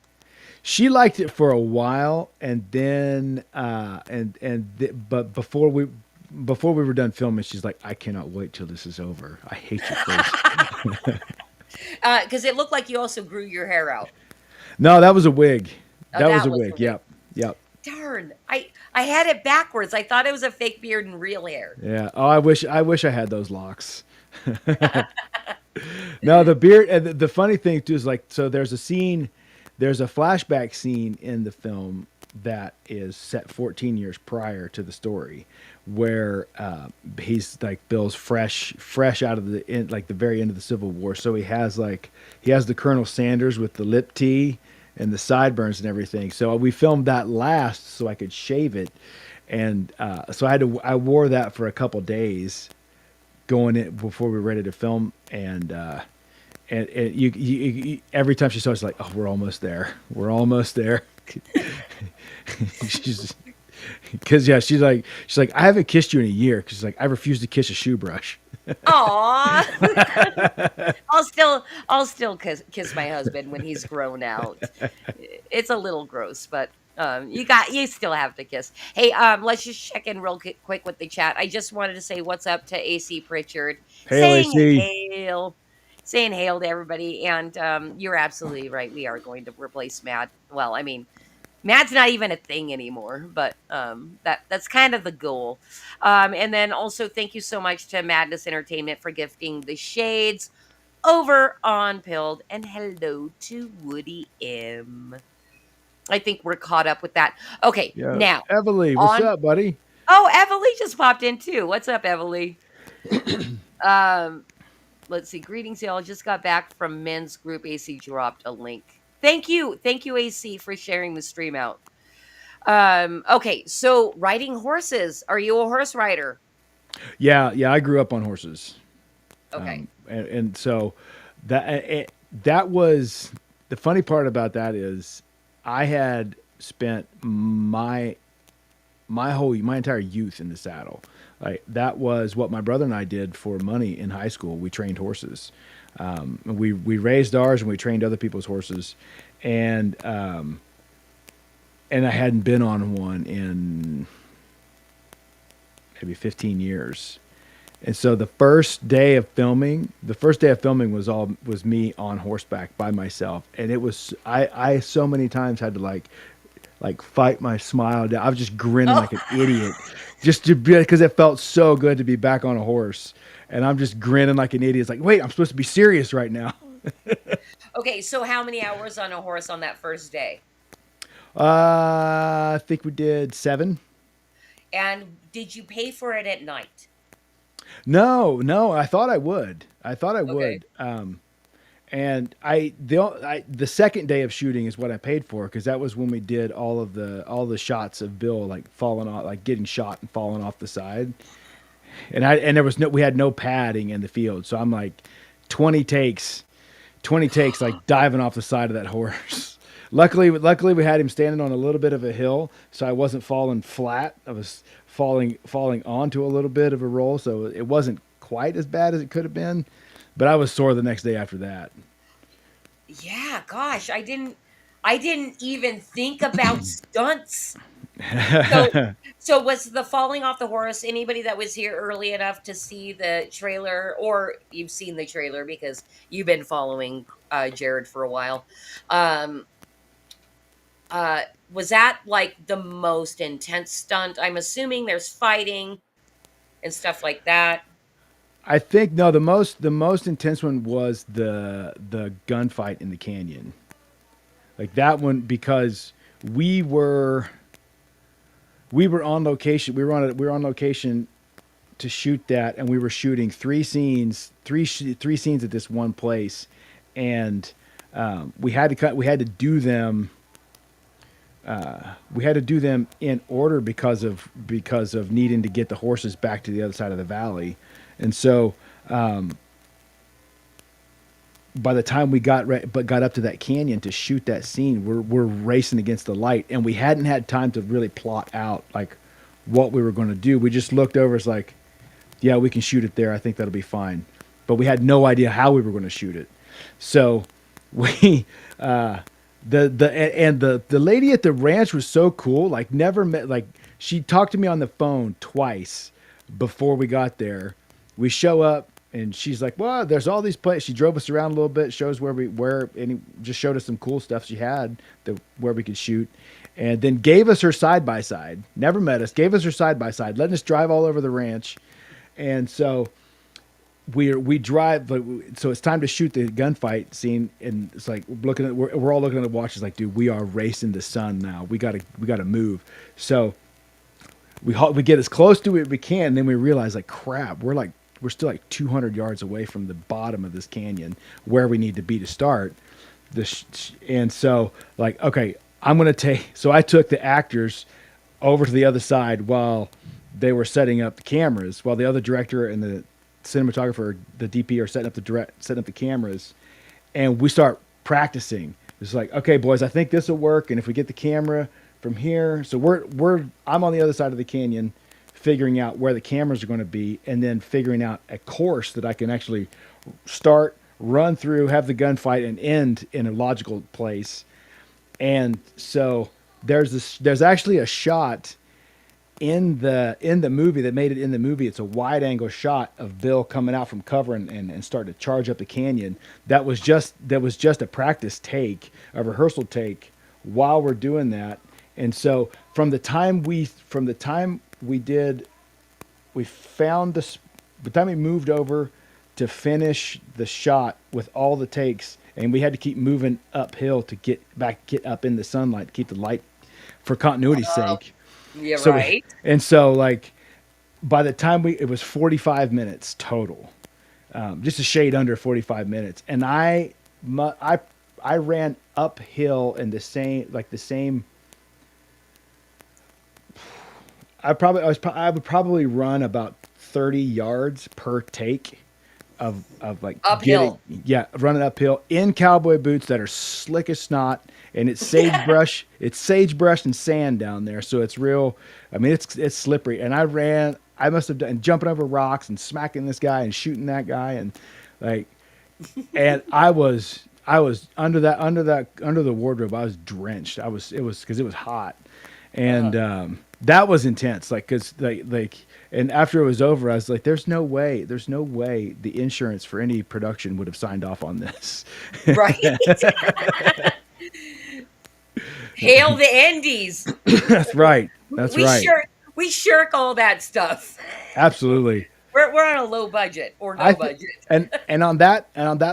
She liked it for a while, and then but before we were done filming, she's like, "I cannot wait till this is over. I hate your face." Because it looked like you also grew your hair out. No, that was a wig. Oh, That was that a was wig. a wig. Yep. Yep. Darn, I had it backwards. I thought it was a fake beard and real hair. Yeah. Oh, I wish I had those locks. No, the beard. And the funny thing too is like, so there's a flashback scene in the film that is set 14 years prior to the story, where he's like Bill's fresh out of the very end of the Civil War. So he has the Colonel Sanders with the lip tee and the sideburns and everything. So we filmed that last so I could shave it, and so I wore that for a couple days going in before we were ready to film, and you every time she saw it, it's like, oh, we're almost there. She's like, I haven't kissed you in a year. Cause she's like, I refuse to kiss a shoe brush. Aw. I'll still kiss my husband when he's grown out. It's a little gross, but you still have to kiss. Hey, let's just check in real quick with the chat. I just wanted to say what's up to AC Pritchard. Hail, saying AC. hail. Saying hail to everybody, and you're absolutely right. We are going to replace Matt. Well, I mean, Matt's not even a thing anymore, but that's kind of the goal. And then also thank you so much to Madness Entertainment for gifting the shades over on Pilled, and hello to Woody M. I think we're caught up with that. Okay, Yeah. now Everly, what's up, buddy? Oh, Everly just popped in too. What's up, Everly? Let's see. Greetings, y'all. Just got back from men's group. AC dropped a link. Thank you, AC, for sharing the stream out. Okay, so riding horses. Are you a horse rider? Yeah, I grew up on horses. Okay. And so that was the funny part about that is I had spent my entire youth in the saddle. Like that was what my brother and I did for money in high school. We trained horses. We raised ours and we trained other people's horses, and I hadn't been on one in maybe 15 years. And so the first day of filming was me on horseback by myself, and it was I so many times had to like fight my smile down. I was just grinning like an idiot, just because it felt so good to be back on a horse, and I'm just grinning like an idiot. It's like, wait, I'm supposed to be serious right now. Okay, so how many hours on a horse on that first day? I think we did 7. And did you pay for it at night? No, I thought I would. Okay. And the second day of shooting is what I paid for, because that was when we did all the shots of Bill like falling off, like getting shot and falling off the side. And we had no padding in the field, so I'm like 20 takes like diving off the side of that horse. Luckily we had him standing on a little bit of a hill, so I wasn't falling flat. I was falling onto a little bit of a roll, so it wasn't quite as bad as it could have been. But I was sore the next day after that. Yeah, gosh, I didn't even think about stunts. So was the falling off the horse, anybody that was here early enough to see the trailer, or you've seen the trailer because you've been following Jarrod for a while. Was that like the most intense stunt? I'm assuming there's fighting and stuff like that. I think no, the most intense one was the gunfight in the canyon. Like that one because we were we were on location. We were on location to shoot that, and we were shooting three scenes at this one place, and we had to do them. We had to do them in order because of needing to get the horses back to the other side of the valley, and so by the time we got up to that canyon to shoot that scene, we're racing against the light, and we hadn't had time to really plot out like what we were going to do. We just looked over, it's like, yeah, we can shoot it there. I think that'll be fine, but we had no idea how we were going to shoot it. So we the lady at the ranch was so cool. Like never met. Like she talked to me on the phone twice before we got there. We show up and she's like, "Well, there's all these places." She drove us around a little bit, shows just showed us some cool stuff she had where we could shoot, and then gave us her side by side. Never met us. Gave us her side by side, letting us drive all over the ranch, and so we drive, but so it's time to shoot the gunfight scene, and it's like we're all looking at the watch. It's like, dude, we are racing the sun now. We gotta move. So we get as close to it as we can, and then we realize like, crap, we're still like 200 yards away from the bottom of this canyon where we need to be to start. And so like, okay, so I took the actors over to the other side while they were setting up the cameras, while the other director and the cinematographer, the DP, are setting up the cameras, and we start practicing. It's like, okay, boys, I think this will work, and if we get the camera from here, so I'm on the other side of the canyon, figuring out where the cameras are going to be, and then figuring out a course that I can actually start, run through, have the gunfight, and end in a logical place. And so there's actually a shot in the movie that made it in the movie. It's a wide angle shot of Bill coming out from cover and starting to charge up the canyon. That was just a practice take, a rehearsal take while we're doing that. And so from the time we moved over to finish the shot with all the takes, and we had to keep moving uphill to get up in the sunlight to keep the light for continuity's sake. Yeah, So right. so like by the time it was 45 minutes total, just a shade under 45 minutes, and I ran uphill in the same. I would probably run about 30 yards per take of like Uphill. Running uphill in cowboy boots that are slick as snot, and it's sagebrush. It's sagebrush and sand down there, so it's real. I mean, it's slippery. And I must have done jumping over rocks and smacking this guy and shooting that guy, and like, and I was under the wardrobe. I was drenched. It was because it was hot, and that was intense. Like, cause and after it was over, I was like, there's no way the insurance for any production would have signed off on this. Right. Hail the Andes. That's right. That's right. We shirk all that stuff. Absolutely. We're on a low budget or no budget. And on that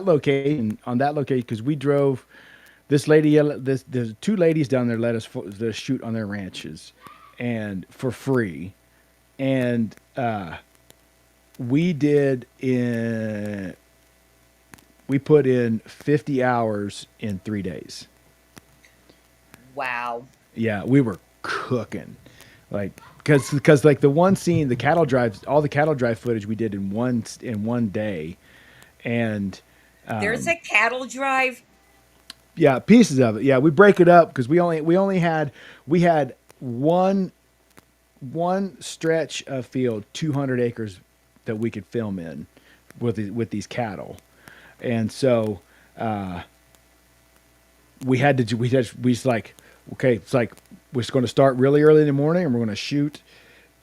location, because we drove, there's two ladies down there let us shoot on their ranches, and for free, and we put in 50 hours in 3 days. Wow. Yeah, we were cooking, like because like the one scene, all the cattle drive footage we did in one day, and there's a cattle drive. Yeah, pieces of it. Yeah, we break it up because we had one stretch of field, 200 acres that we could film in with these cattle, and so we was like, okay, it's like we're just going to start really early in the morning, and we're going to shoot.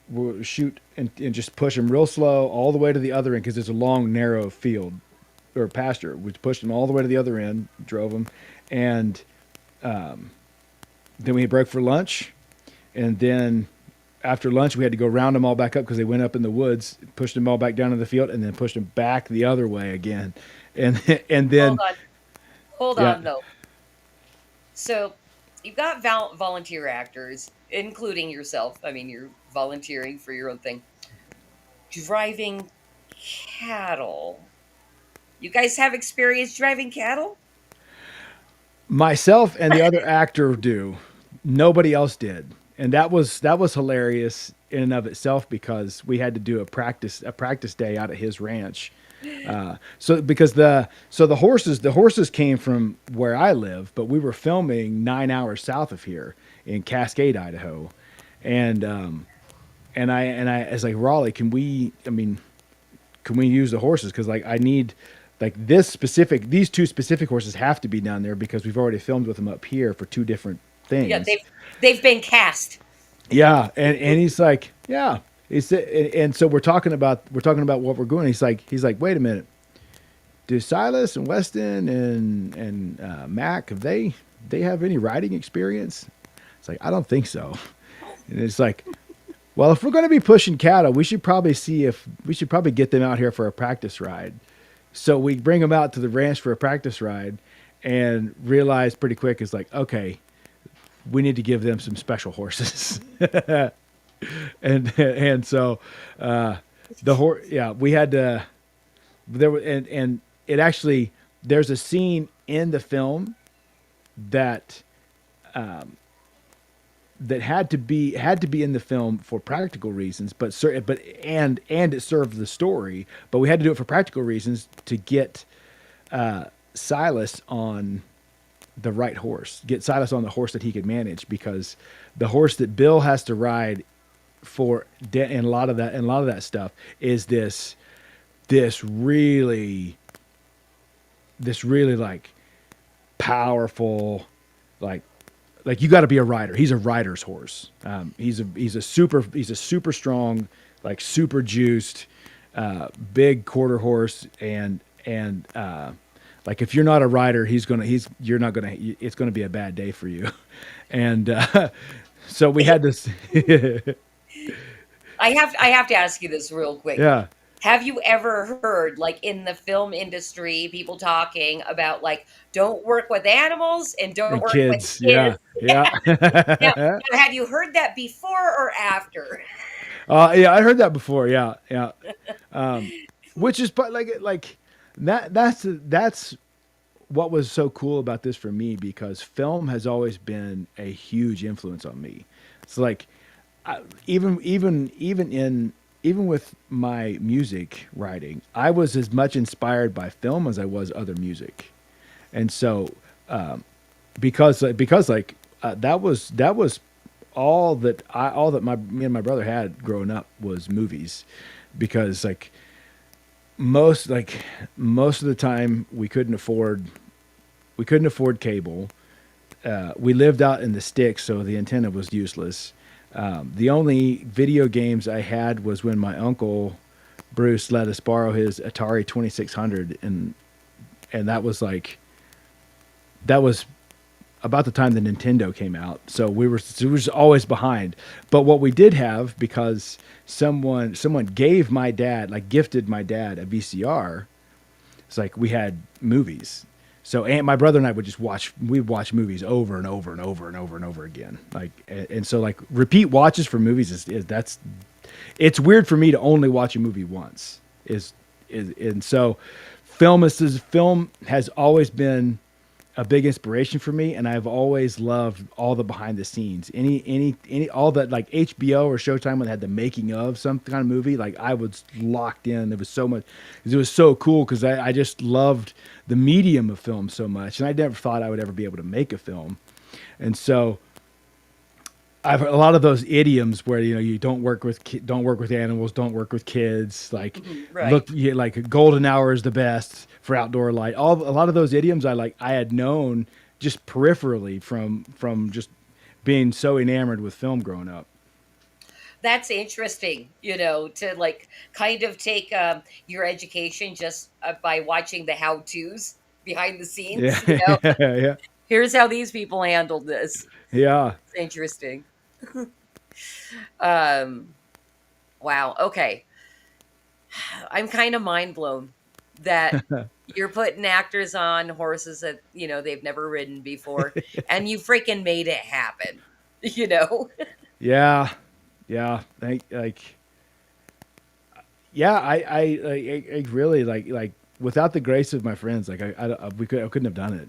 We'll shoot and just push them real slow all the way to the other end, because there's a long, narrow field or pasture. We pushed them all the way to the other end, drove them, and then we broke for lunch, and then after lunch we had to go round them all back up because they went up in the woods, pushed them all back down to the field, and then pushed them back the other way again, and then Hold yeah. on though. So you've got volunteer actors, including yourself. I mean, you're volunteering for your own thing. Driving cattle. You guys have experience driving cattle? Myself and the other actor do. Nobody else did, and that was hilarious in and of itself because we had to do a practice day out at his ranch. So because the horses came from where I live, but we were filming 9 hours south of here in Cascade, Idaho, and I was like, Raleigh, can we use the horses? Because like I need like these two specific horses have to be down there because we've already filmed with them up here for two different things. Yeah, they've been cast. Yeah, and he's like, yeah. He said, and so we're talking about what we're doing. He's like, wait a minute. Do Silas and Weston and Mac have they have any riding experience? It's like I don't think so. And it's like, well, if we're going to be pushing cattle, we should probably get them out here for a practice ride. So we bring them out to the ranch for a practice ride, and realize pretty quick it's like, okay, we need to give them some special horses. and so the horse, yeah, we had to. There were and it actually there's a scene in the film that that had to be in the film for practical reasons, but it served the story, but we had to do it for practical reasons to get Silas on the right horse, get Silas on the horse that he could manage, because the horse that Bill has to ride and a lot of that stuff is this really like powerful, like you got to be a rider. He's a rider's horse. He's a super strong, like super juiced, big quarter horse, and like if you're not a rider, it's gonna be a bad day for you. And so we had this. I have to ask you this real quick. Yeah. Have you ever heard, like in the film industry, people talking about like don't work with animals and don't work with kids? Yeah. Now, have you heard that before or after? Yeah, I heard that before. Yeah. Which is, but like that's what was so cool about this for me, because film has always been a huge influence on me. It's like even with my music writing, I was as much inspired by film as I was other music. And so because that was all that me and my brother had growing up was movies, because like most of the time we couldn't afford cable. We lived out in the sticks, so the antenna was useless. The only video games I had was when my uncle Bruce let us borrow his Atari 2600, and that was about the time the Nintendo came out. So we were just always behind. But what we did have, because someone gifted my dad a VCR, it's like we had movies. So my brother and I would watch movies over and over and over and over and over again. Like, and so like repeat watches for movies it's weird for me to only watch a movie once. And so film has always been a big inspiration for me, and I've always loved all the behind the scenes. All that, like HBO or Showtime, when they had the making of some kind of movie, like I was locked in. It was so much, it was so cool because I just loved the medium of film so much, and I never thought I would ever be able to make a film. And so I've heard a lot of those idioms where you don't work with animals, don't work with kids. Like Right. like golden hour is the best for outdoor light. A lot of those idioms I had known just peripherally from just being so enamored with film growing up. That's interesting, to like kind of take your education just by watching the how-tos behind the scenes. Yeah, yeah. Here's how these people handled this. Yeah. It's interesting. um, wow. Okay. I'm kind of mind blown that you're putting actors on horses that, they've never ridden before, and you freaking made it happen. You know? Yeah. Yeah. Yeah, I really like without the grace of my friends, like I couldn't have done it.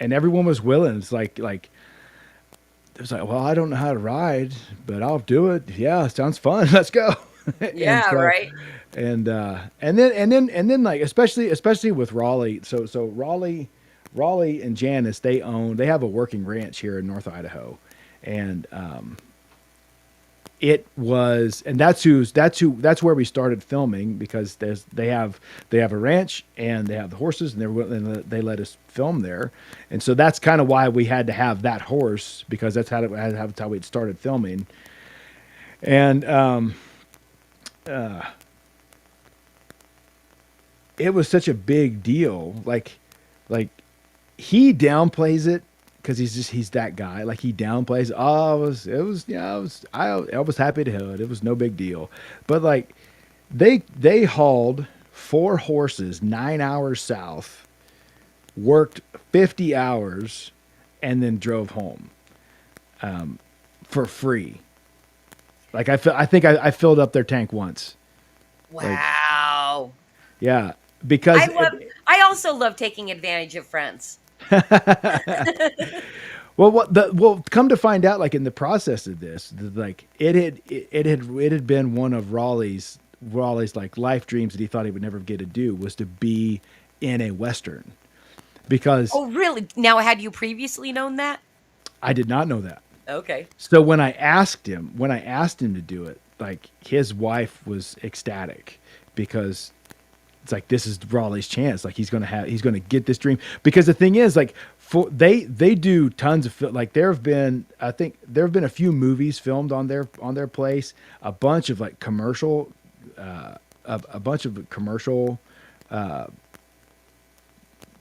And everyone was willing. It's like it was like, well, I don't know how to ride, but I'll do it. Yeah, sounds fun. Let's go. And Yeah, so, right. and then like especially with Raleigh. So Raleigh and Janice, they have a working ranch here in North Idaho, and it was, and that's where we started filming, because they have a ranch and they have the horses, and they let us film there. And so that's kind of why we had to have that horse, because that's how we started filming. And it was such a big deal. Like he downplays it because he's that guy. Like he downplays. I was happy to hear it. It was no big deal. But like they hauled 4 horses 9 hours south, worked 50 hours, and then drove home for free. Like I think I filled up their tank once. Wow. Yeah, because I also love taking advantage of friends. well, come to find out, like in the process of this, like it had been one of Raleigh's like life dreams that he thought he would never get to do, was to be in a Western. Because Oh, really? Now, had you previously known that? I did not know that. Okay. So when I asked him to do it, like his wife was ecstatic, because it's like, this is Raleigh's chance. Like he's going to get this dream. Because the thing is, like, they do tons of like there have been a few movies filmed on their place, a bunch of like commercial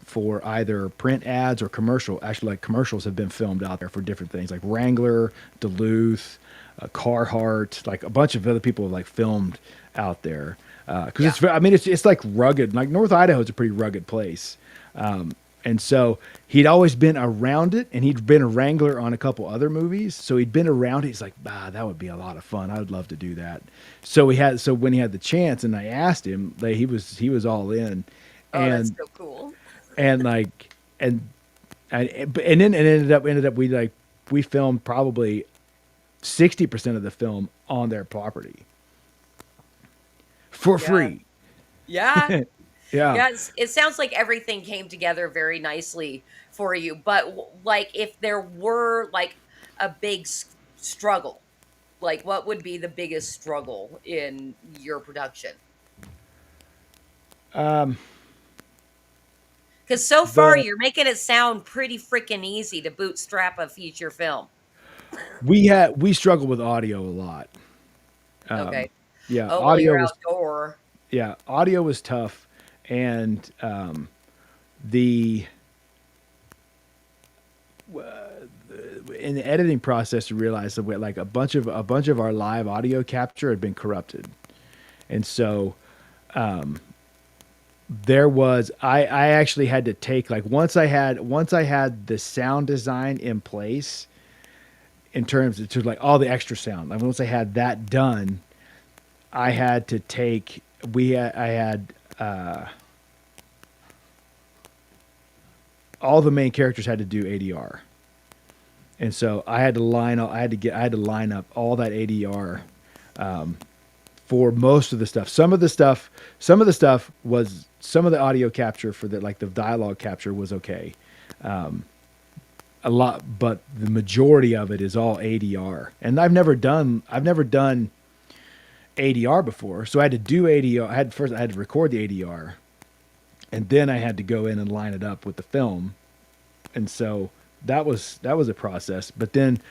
for either print ads or commercial. Actually, like commercials have been filmed out there for different things, like Wrangler, Duluth, Carhartt, like a bunch of other people have like filmed out there. Because it's like rugged. Like North Idaho is a pretty rugged place, and so he'd always been around it, and he'd been a wrangler on a couple other movies. So he'd been around it. He's like, that would be a lot of fun. I would love to do that. So when he had the chance, and I asked him, like, he was all in. Oh, and that's so cool. and like and then it ended up we filmed probably 60% of the film on their property for free. Yeah. Yeah. Yeah, it sounds like everything came together very nicely for you. But like, if there were like a big struggle, like what would be the biggest struggle in your production? Because so far you're making it sound pretty freaking easy to bootstrap a feature film. We struggle with audio a lot. Okay. Yeah. Oh, well, you're outdoor. Yeah. Audio was tough. And in the editing process, we realized that like a bunch of our live audio capture had been corrupted, and so there was I actually had to take, like, once I had the sound design in place in terms of like all the extra sound. Like once I had that done, I had to take all the main characters had to do ADR, and so I had to line up all that ADR for most of the stuff. Some of the stuff was, some of the audio capture for the dialogue capture was okay, a lot, but the majority of it is all ADR, and I've never done ADR before, so I had to do ADR. I had to record the ADR, and then I had to go in and line it up with the film, and so that was a process. But then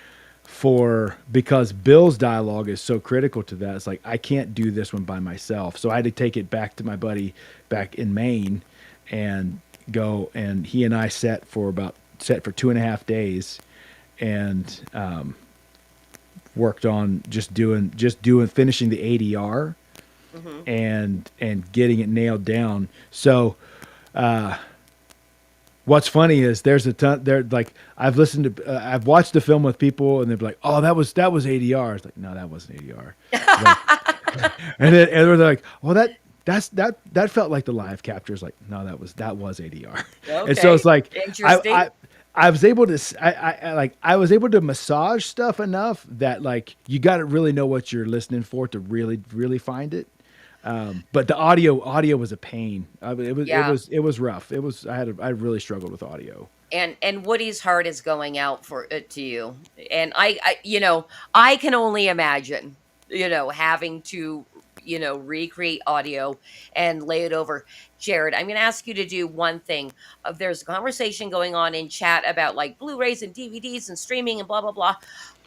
because Bill's dialogue is so critical to that, it's like I can't do this one by myself, so I had to take it back to my buddy back in Maine and go, and he and I sat for about set for 2.5 days, and worked on just doing finishing the ADR and getting it nailed down. So what's funny is there's a ton there, like I've watched the film with people and they're like, oh, that was ADR. It's like, no, that wasn't ADR. Like, and they're like, well, that felt like the live capture. It's like, no, that was ADR. Okay. And so it's like, Interesting. I was able to I was able to massage stuff enough that like you got to really know what you're listening for to really find it. But the audio was a pain. It was rough. I really struggled with audio. And Woody's heart is going out for it to you. And I can only imagine, having to, recreate audio and lay it over. Jarrod, I'm going to ask you to do one thing. There's a conversation going on in chat about like Blu-rays and DVDs and streaming and blah, blah, blah.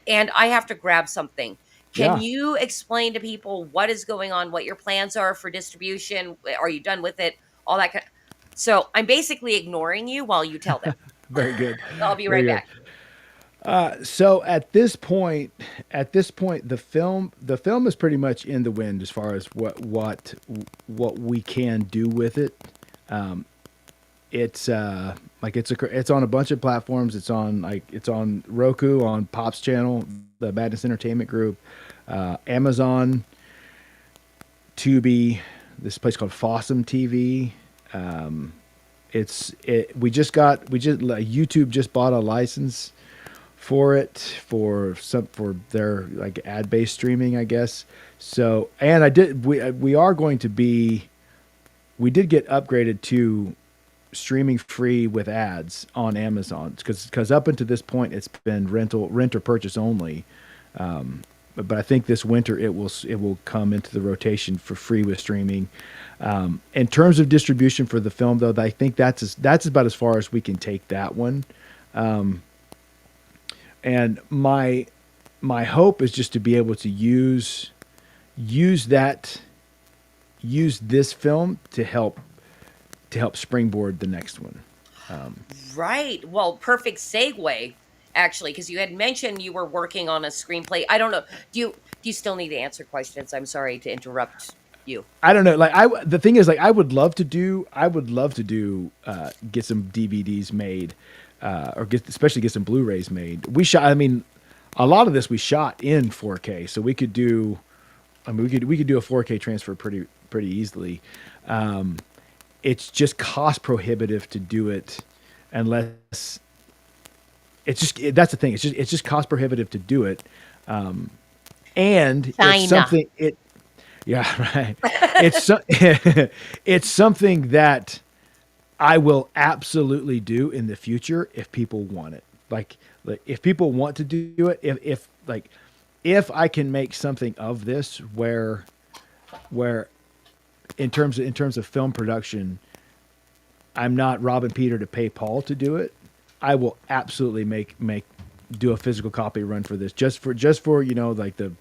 And I have to grab something. Can Yeah. you explain to people what is going on, what your plans are for distribution? Are you done with it? All that kind. So I'm basically ignoring you while you tell them. Very good. I'll be Very right good. back. So at this point, the film is pretty much in the wind as far as what we can do with it. It's it's on a bunch of platforms. It's on Roku, on Pop's channel, the Madness Entertainment Group, Amazon, Tubi, this place called Fossum TV. YouTube just bought a license for it for their like ad-based streaming, I guess. So, and we did get upgraded to streaming free with ads on Amazon because up until this point it's been rent or purchase only. But I think this winter it will come into the rotation for free with streaming. In terms of distribution for the film, though, I think that's about as far as we can take that one. And my hope is just to be able to use this film to help springboard the next one. Right. Well, perfect segue, actually, because you had mentioned you were working on a screenplay. I don't know. Do you still need to answer questions? I'm sorry to interrupt you. I don't know. Like the thing is, like I would love to do get some DVDs made, especially get some Blu-rays made. A lot of this we shot in 4K, so we could do a 4K transfer pretty easily. It's just cost prohibitive to do it unless that's the thing. It's just cost prohibitive to do it. And it's something right. It's something that I will absolutely do in the future if people want it. Like if people want to do it, if I can make something of this where in terms of film production, I'm not robbing Peter to pay Paul to do it. I will absolutely do a physical copy run for this just for like the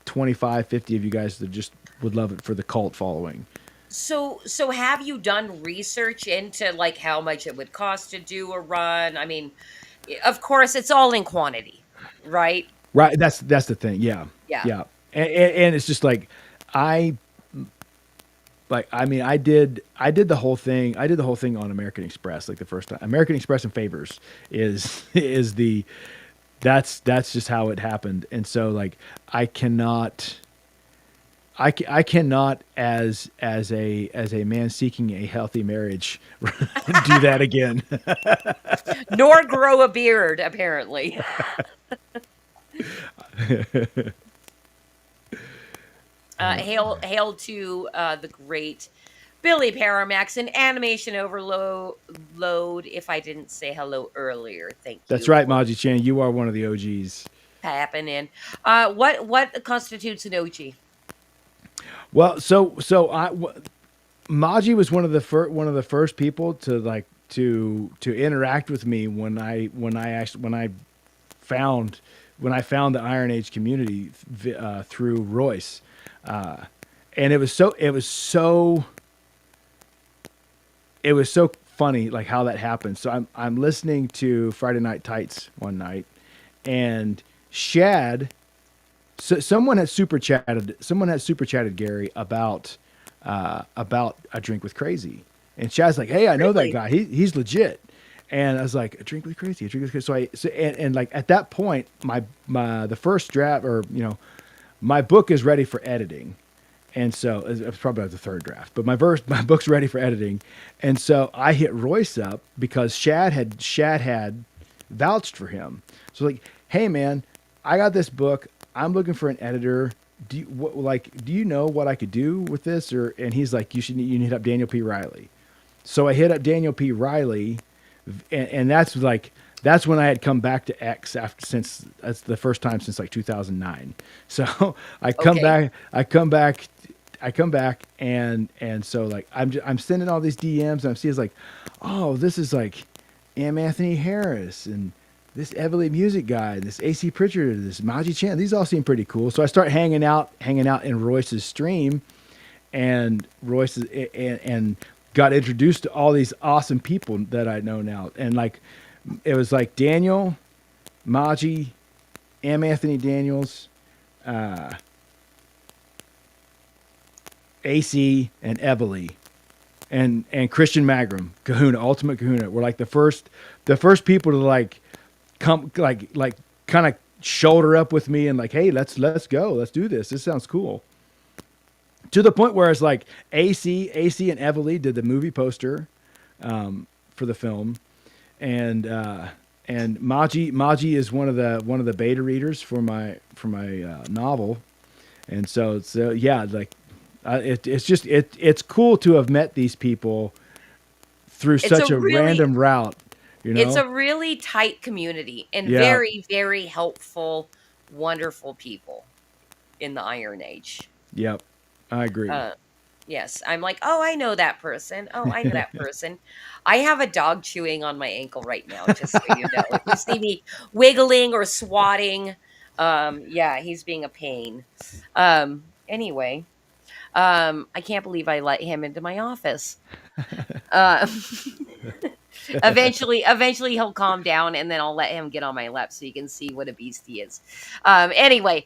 25, 50 of you guys that just would love it for the cult following. So have you done research into like how much it would cost to do a run? I mean, of course, it's all in quantity, right? Right. That's the thing. Yeah. Yeah. And it's just like I did the whole thing. I did the whole thing on American Express, like the first time. American Express and Favors that's just how it happened. And so like I cannot as a man seeking a healthy marriage do that again. Nor grow a beard, apparently. Hail to the great Billy Paramax and Animation Overload. If I didn't say hello earlier, thank you. That's right, Maji Chan. You are one of the OGs. Happening. What constitutes an OG? Well, Maji was one of the first people to interact with me when I found the Iron Age community through Royce, and it was so funny, like how that happened. So I'm listening to Friday Night Tights one night, and Shad, so someone had super chatted Gary about A Drink with Crazy, and Shad's like, "Hey, I know that Really? guy. He's legit." And I was like, "A Drink with Crazy, A Drink with Crazy." And like at that point, the first draft, or my book is ready for editing. And so it's probably the third draft, but my book's ready for editing. And so I hit Royce up because Shad had vouched for him. So like, "Hey man, I got this book. I'm looking for an editor. Do you know what I could do with this?" And he's like, you need to hit up Daniel P. Riley. So I hit up Daniel P. Riley, and that's when I had come back to X since that's the first time since like 2009. So I come back, and so like I'm sending all these DMs, and I'm seeing like, "Oh, this is like M. Anthony Harris and this Everly Music guy, this AC Pritchard, this Maji Chan. These all seem pretty cool." So I start hanging out in Royce's stream, and and got introduced to all these awesome people that I know now. And like, it was like Daniel, Maji, M. Anthony Daniels, AC, and Everly, and Christian Magram, Kahuna, Ultimate Kahuna, were like the first people to like come like kind of shoulder up with me and like, "Hey, let's go, let's do this. This sounds cool." To the point where it's like AC and Everly did the movie poster for the film, and Maji is one of the beta readers for my novel, and so yeah, like it's cool to have met these people through such a random route. It's a really tight community and Yeah. very, very helpful, wonderful people in the Iron Age. Yep, I agree. Yes, I'm like, "Oh, I know that person. Oh, I know that person." I have a dog chewing on my ankle right now, just so you know. If you see me wiggling or swatting, yeah, he's being a pain. Anyway, I can't believe I let him into my office. Uh, eventually he'll calm down, and then I'll let him get on my lap so you can see what a beast he is. Anyway,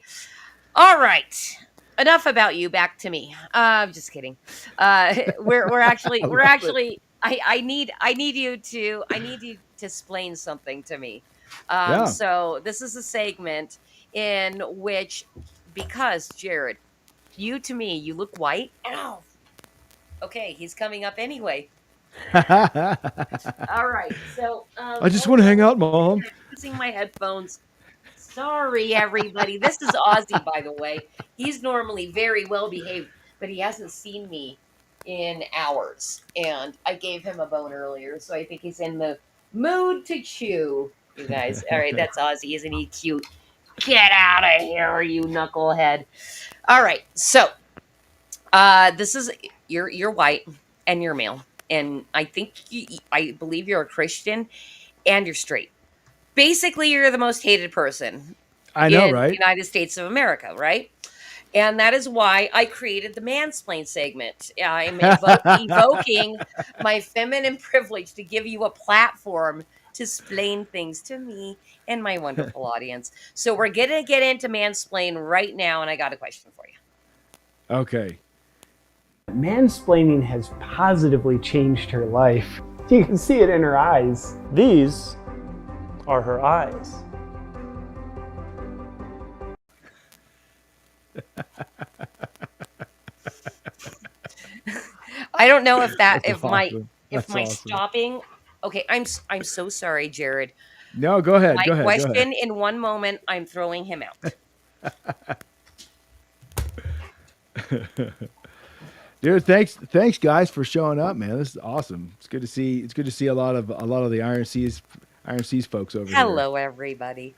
all right. Enough about you. Back to me. I'm just kidding. We're actually I need you to explain something to me. Yeah. So this is a segment in which, because Jarrod, you look white. Ow. Okay, he's coming up anyway. All right. So I just want to hang out, Mom. using my headphones. Sorry, everybody. This is Ozzy, by the way. He's normally very well behaved, but he hasn't seen me in hours. And I gave him a bone earlier, so I think he's in the mood to chew. You guys. All right, that's Ozzy. Isn't he cute? Get out of here, you knucklehead. All right. So this is you're white and you're male. And I believe you're a Christian and you're straight. Basically, you're the most hated person I know, in the right? United States of America, right? And that is why I created the mansplain segment. I'm evoking my feminine privilege to give you a platform to explain things to me and my wonderful audience. So we're going to get into mansplain right now, and I got a question for you. Okay. Mansplaining has positively changed her life. You can see it in her eyes. These are her eyes. I don't know if That's my awesome. stopping. Okay, I'm so sorry, Jarrod. No, go ahead. My Go ahead. question in one moment, I'm throwing him out. Dude, thanks guys for showing up, man. This is awesome. It's good to see a lot of the Iron Seas folks over here. Hello, everybody.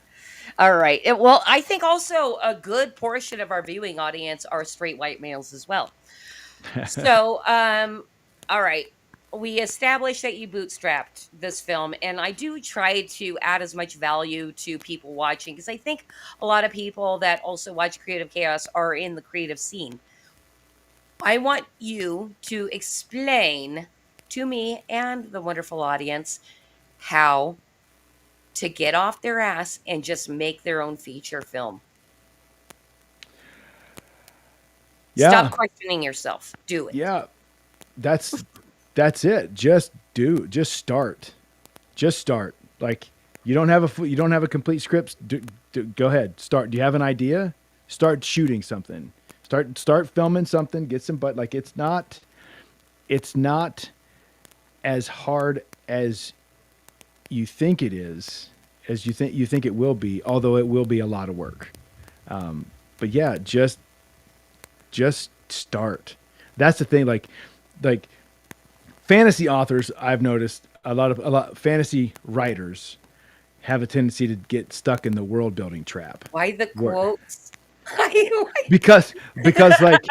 All right. Well, I think also a good portion of our viewing audience are straight white males as well. So, all right. We established that you bootstrapped this film, and I do try to add as much value to people watching because I think a lot of people that also watch Creative Chaos are in the creative scene. I want you to explain to me and the wonderful audience how to get off their ass and just make their own feature film. Yeah. Stop questioning yourself. Do it. Yeah. That's it. Just start. Just start. Like you don't have a complete script. Go ahead. Start. Do you have an idea? Start shooting something. Start filming something. Get some. But like it's not as hard as you think it is, as you think it will be. Although it will be a lot of work. But yeah, just start. That's the thing. Like fantasy authors, I've noticed a lot fantasy writers have a tendency to get stuck in the world building trap. Why the Where- quotes? because like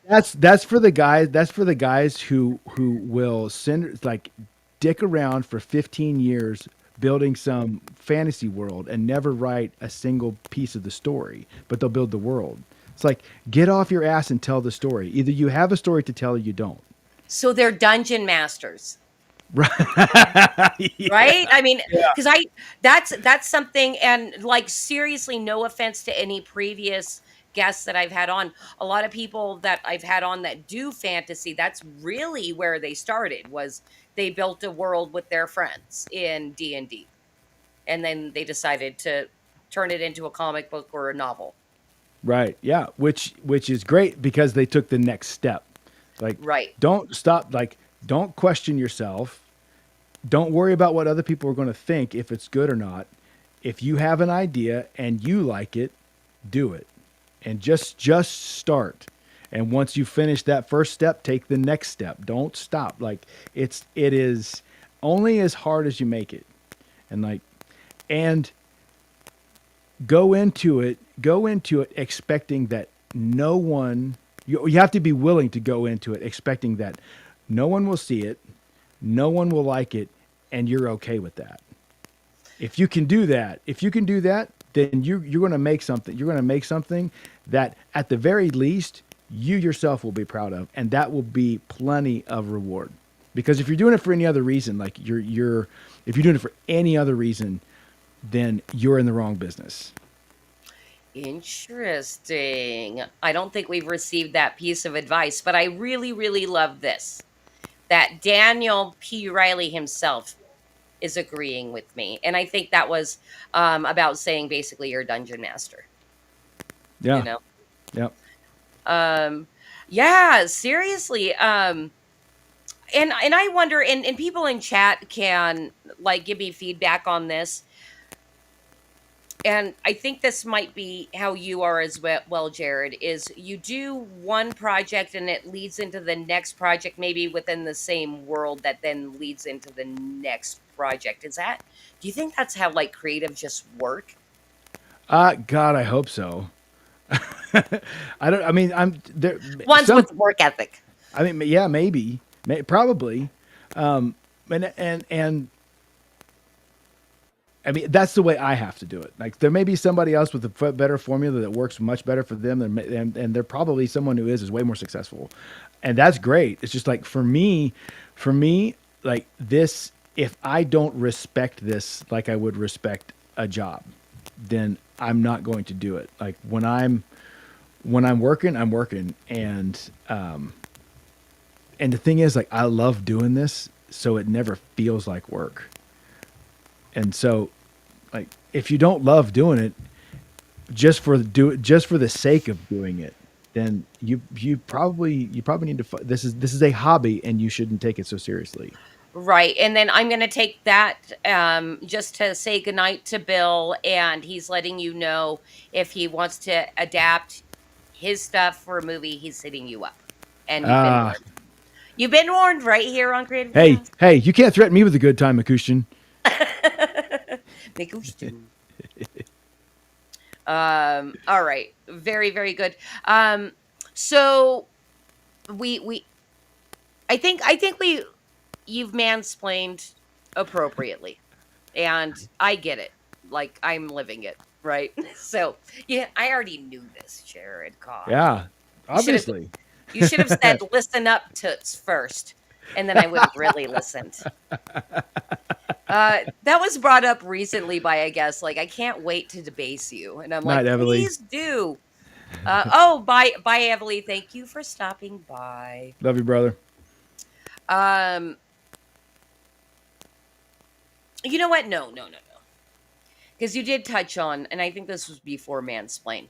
that's for the guys who will dick around for 15 years building some fantasy world and never write a single piece of the story, but they'll build the world. It's like, get off your ass and tell the story. Either you have a story to tell or you don't. So they're dungeon masters. Right. Right? I mean, because that's something, and like seriously, no offense to any previous guests that I've had on. A lot of people that I've had on that do fantasy, that's really where they started, was they built a world with their friends in D&D. And then they decided to turn it into a comic book or a novel. Right. Yeah. Which is great because they took the next step. Like, right. Don't stop. Like, don't question yourself. Don't worry about what other people are going to think, if it's good or not. If you have an idea and you like it, do it. And just start. And once you finish that first step, take the next step. Don't stop. Like it is only as hard as you make it. And go into it expecting that no one, you have to be willing to go into it expecting that no one will see it, no one will like it, and you're okay with that. If you can do that, then you're going to make something. You're going to make something that at the very least you yourself will be proud of, and that will be plenty of reward. Because if you're doing it for any other reason, like if you're doing it for any other reason, then you're in the wrong business. Interesting. I don't think we've received that piece of advice, but I really, really love this. That Daniel P. Riley himself is agreeing with me. And I think that was about saying basically you're a dungeon master. Yeah. You know? Yep. Yeah, seriously. And I wonder, and people in chat can like give me feedback on this. And I think this might be how you are as well, Jarrod, is you do one project and it leads into the next project, maybe within the same world that then leads into the next project. Do you think that's how like creatives just work? God, I hope so. I'm there. Ones with work ethic. I mean, yeah, maybe, probably. And I mean, that's the way I have to do it. Like, there may be somebody else with a better formula that works much better for them, and they're probably someone who is way more successful, and that's great. It's just like for me, like this. If I don't respect this like I would respect a job, then I'm not going to do it. Like when I'm working, I'm working, and the thing is, like, I love doing this, so it never feels like work. And so, like, if you don't love doing it, just for the sake of doing it, then you probably need to. This is a hobby, and you shouldn't take it so seriously. Right. And then I'm going to take that just to say goodnight to Bill, and he's letting you know if he wants to adapt his stuff for a movie, he's hitting you up. And you've been warned. You've been warned right here on Creative. Hey, you can't threaten me with a good time, Makushin. All right. Very, very good. So I think you've mansplained appropriately, and I get it. Like, I'm living it, right? So yeah, I already knew this, Jarrod. God. Yeah, obviously. You should have said, "Listen up, toots," first. and then I would have really listened. That was brought up recently by a guest. Like, I can't wait to debase you, and I'm like, Night, Everly. please do. Oh, bye, Everly. Thank you for stopping by. Love you, brother. You know what? No. Because you did touch on, and I think this was before Mansplain,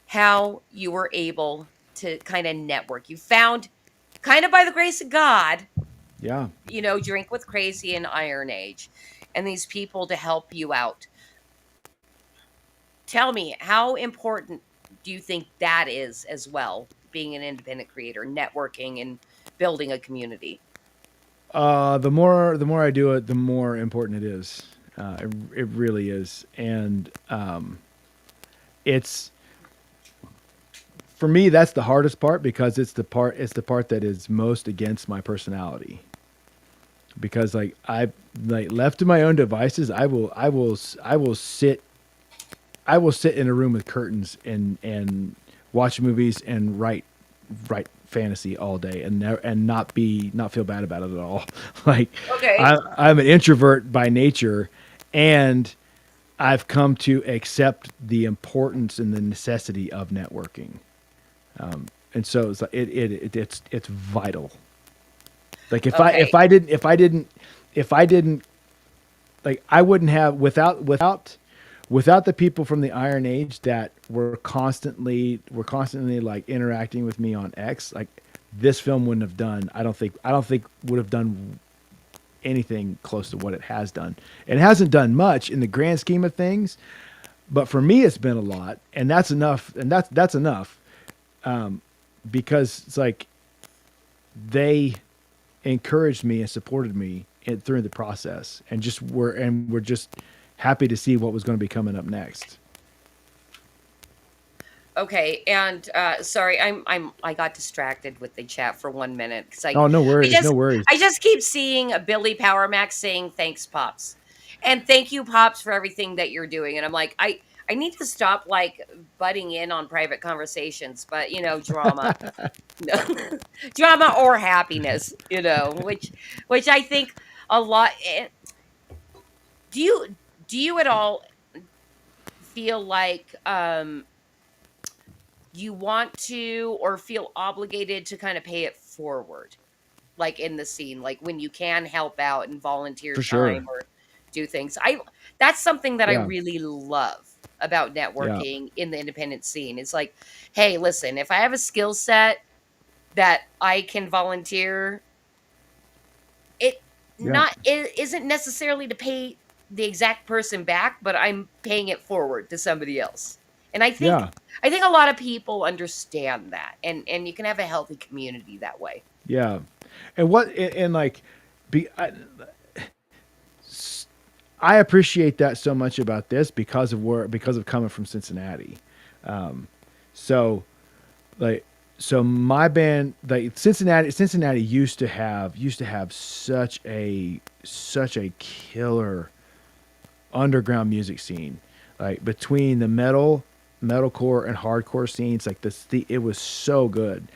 how you were able to kind of network. You found, kind of by the grace of God, Yeah. Drink with Crazy and Iron Age, and these people to help you out. Tell me, how important do you think that is as well, being an independent creator, networking and building a community? The more I do it, the more important it is. It really is, and it's for me. That's the hardest part because it's the part that is most against my personality. Because left to my own devices, I will sit in a room with curtains and watch movies and write fantasy all day and not feel bad about it at all. Okay. I'm an introvert by nature, and I've come to accept the importance and the necessity of networking. And so it's like it's vital. Like if I didn't like, I wouldn't have without the people from the Iron Age that were constantly like interacting with me on X, like this film wouldn't have done. I don't think would have done anything close to what it has done. It hasn't done much in the grand scheme of things, but for me, it's been a lot, and that's enough. And that's enough, because it's like they encouraged me and supported me through the process, and we're just happy to see what was going to be coming up next. Okay, and sorry, I got distracted with the chat for 1 minute because Oh, no worries, no worries. I just keep seeing Billy Power Max saying thanks, Pops, and thank you, Pops, for everything that you're doing. And I'm like, I need to stop like butting in on private conversations, but drama, drama or happiness, which I think a lot. Do you at all feel like you want to or feel obligated to kind of pay it forward, like in the scene, like when you can help out and volunteer For sure. time or do things? That's something that I Yeah. really love about networking in the independent scene. It's like, hey, listen, if I have a skill set that I can volunteer, it isn't necessarily to pay the exact person back, but I'm paying it forward to somebody else. And I think a lot of people understand that, and you can have a healthy community that way. Yeah. I appreciate that so much about this because of coming from Cincinnati. So my band, like Cincinnati used to have such a killer underground music scene, like between the metalcore and hardcore scenes, like it was so good.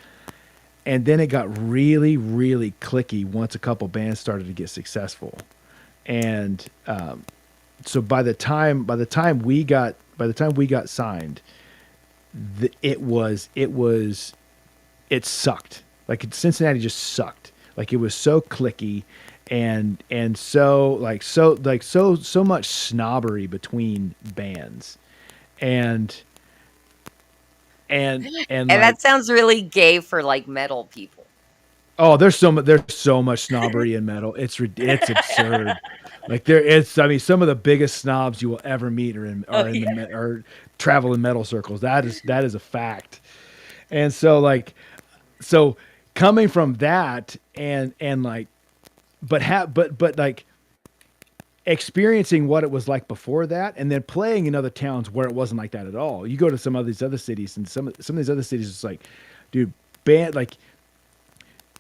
And then it got really, really clicky once a couple bands started to get successful. And so by the time we got signed, it sucked. Like Cincinnati just sucked. Like it was so clicky and so much snobbery between bands. And that sounds really gay for like metal people. Oh, there's so much snobbery in metal. It's absurd. Like some of the biggest snobs you will ever meet are travel in metal circles. That is a fact. And so coming from that but experiencing what it was like before that, and then playing in other towns where it wasn't like that at all. You go to some of these other cities, and some of these other cities, it's like, dude, band, like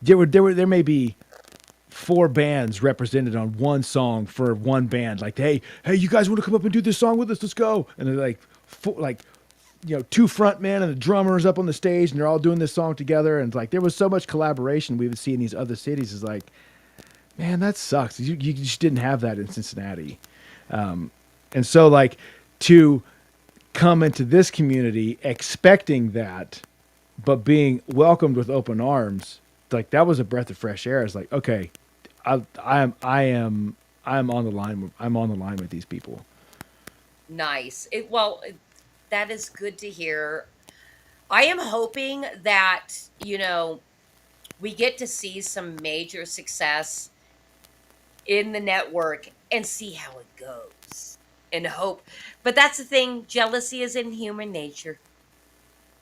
there may be 4 bands represented on one song for one band. Like, hey, you guys want to come up and do this song with us? Let's go. And they're like two front men and the drummers up on the stage, and they're all doing this song together. And it's like there was so much collaboration we would see in these other cities. Is like, man, that sucks. You just didn't have that in Cincinnati. And so like to come into this community expecting that, but being welcomed with open arms, like that was a breath of fresh air. It's like, okay, I'm on the line. I'm on the line with these people. Nice. That is good to hear. I am hoping that, we get to see some major success in the network and see how it goes and hope. But that's the thing, jealousy is in human nature.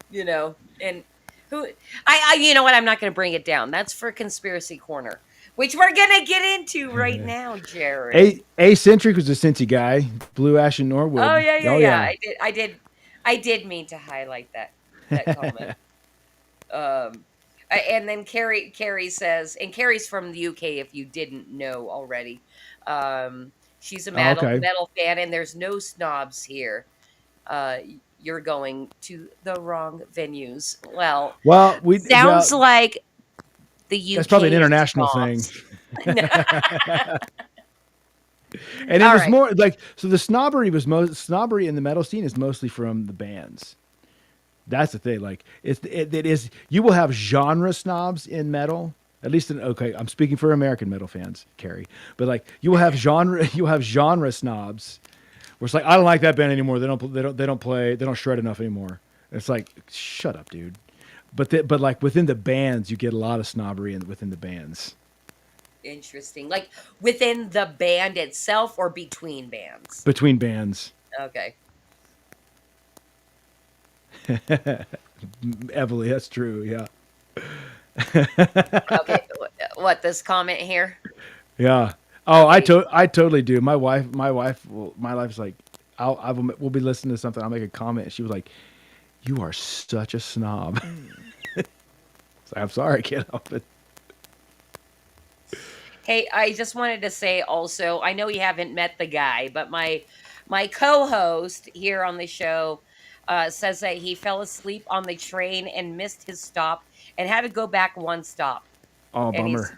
And you know what, I'm not going to bring it down. That's for Conspiracy Corner, which we're going to get into right now, Jarrod. Eccentric was a Cincy guy. Blue Ash and Norwood. Oh yeah. I did mean to highlight that comment. And then Carrie says, and Carrie's from the UK if you didn't know already. She's a metal fan, and there's no snobs here. You're going to the wrong venues. Sounds like the UK. That's probably an international thing. And it was more like, so the snobbery in the metal scene is mostly from the bands. That's the thing. Like it is, you will have genre snobs in metal, at least I'm speaking for American metal fans, Carrie, but like you have genre snobs where it's like, I don't like that band anymore. They don't shred enough anymore. It's like, shut up, dude. But like within the bands, you get a lot of snobbery within the bands. Interesting. Like within the band itself or between bands? Between bands. Okay. Emily, that's true. Yeah. Okay. What, this comment here? Yeah. Oh, I totally do. My wife is like, we'll be listening to something. I'll make a comment. She was like, "You are such a snob." So I'm sorry, I can't help it. Hey, I just wanted to say also, I know you haven't met the guy, but my co-host here on the show says that he fell asleep on the train and missed his stop and had to go back one stop. Oh, And bummer.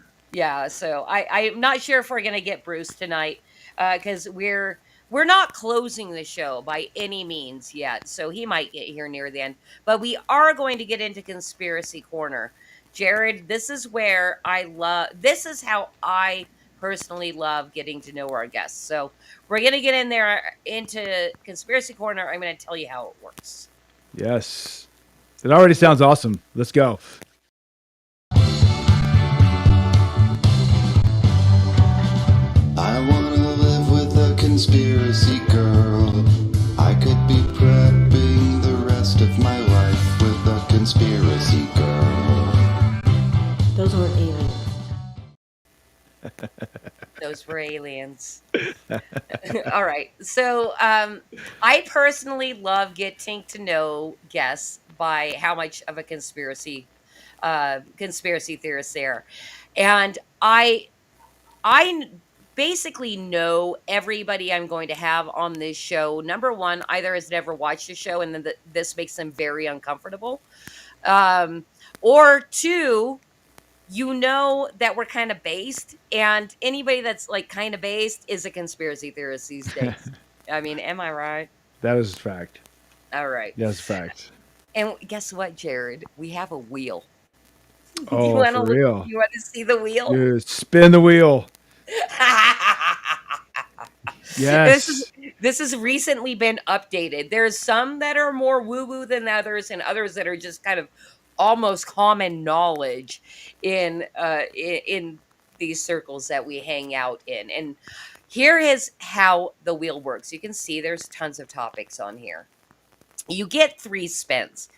so I'm not sure if we're gonna get Bruce tonight because we're not closing the show by any means yet. So he might get here near the end, but we are going to get into Conspiracy Corner. Jarrod, this is how I personally love getting to know our guests. So we're going to get into Conspiracy Corner. I'm going to tell you how it works. Yes. It already sounds awesome. Let's go. I want to live with a conspiracy girl. I could be prepping the rest of my life with a conspiracy girl. Those weren't aliens. Those were aliens. All right. So I personally love getting to know guests by how much of a conspiracy theorist they are. And I basically know everybody I'm going to have on this show. Number one, either has never watched the show and then this makes them very uncomfortable. Or two, that we're kind of based, and anybody that's like kind of based is a conspiracy theorist these days. I mean, am I right? That is a fact. All right. That's a fact. And guess what, Jarrod? We have a wheel. Oh, for real. You want to see the wheel? Dude, spin the wheel. Yes. This has recently been updated. There's some that are more woo-woo than others, and others that are just kind of almost common knowledge in these circles that we hang out in. And here is how the wheel works. You can see there's tons of topics on here. You get 3 spins.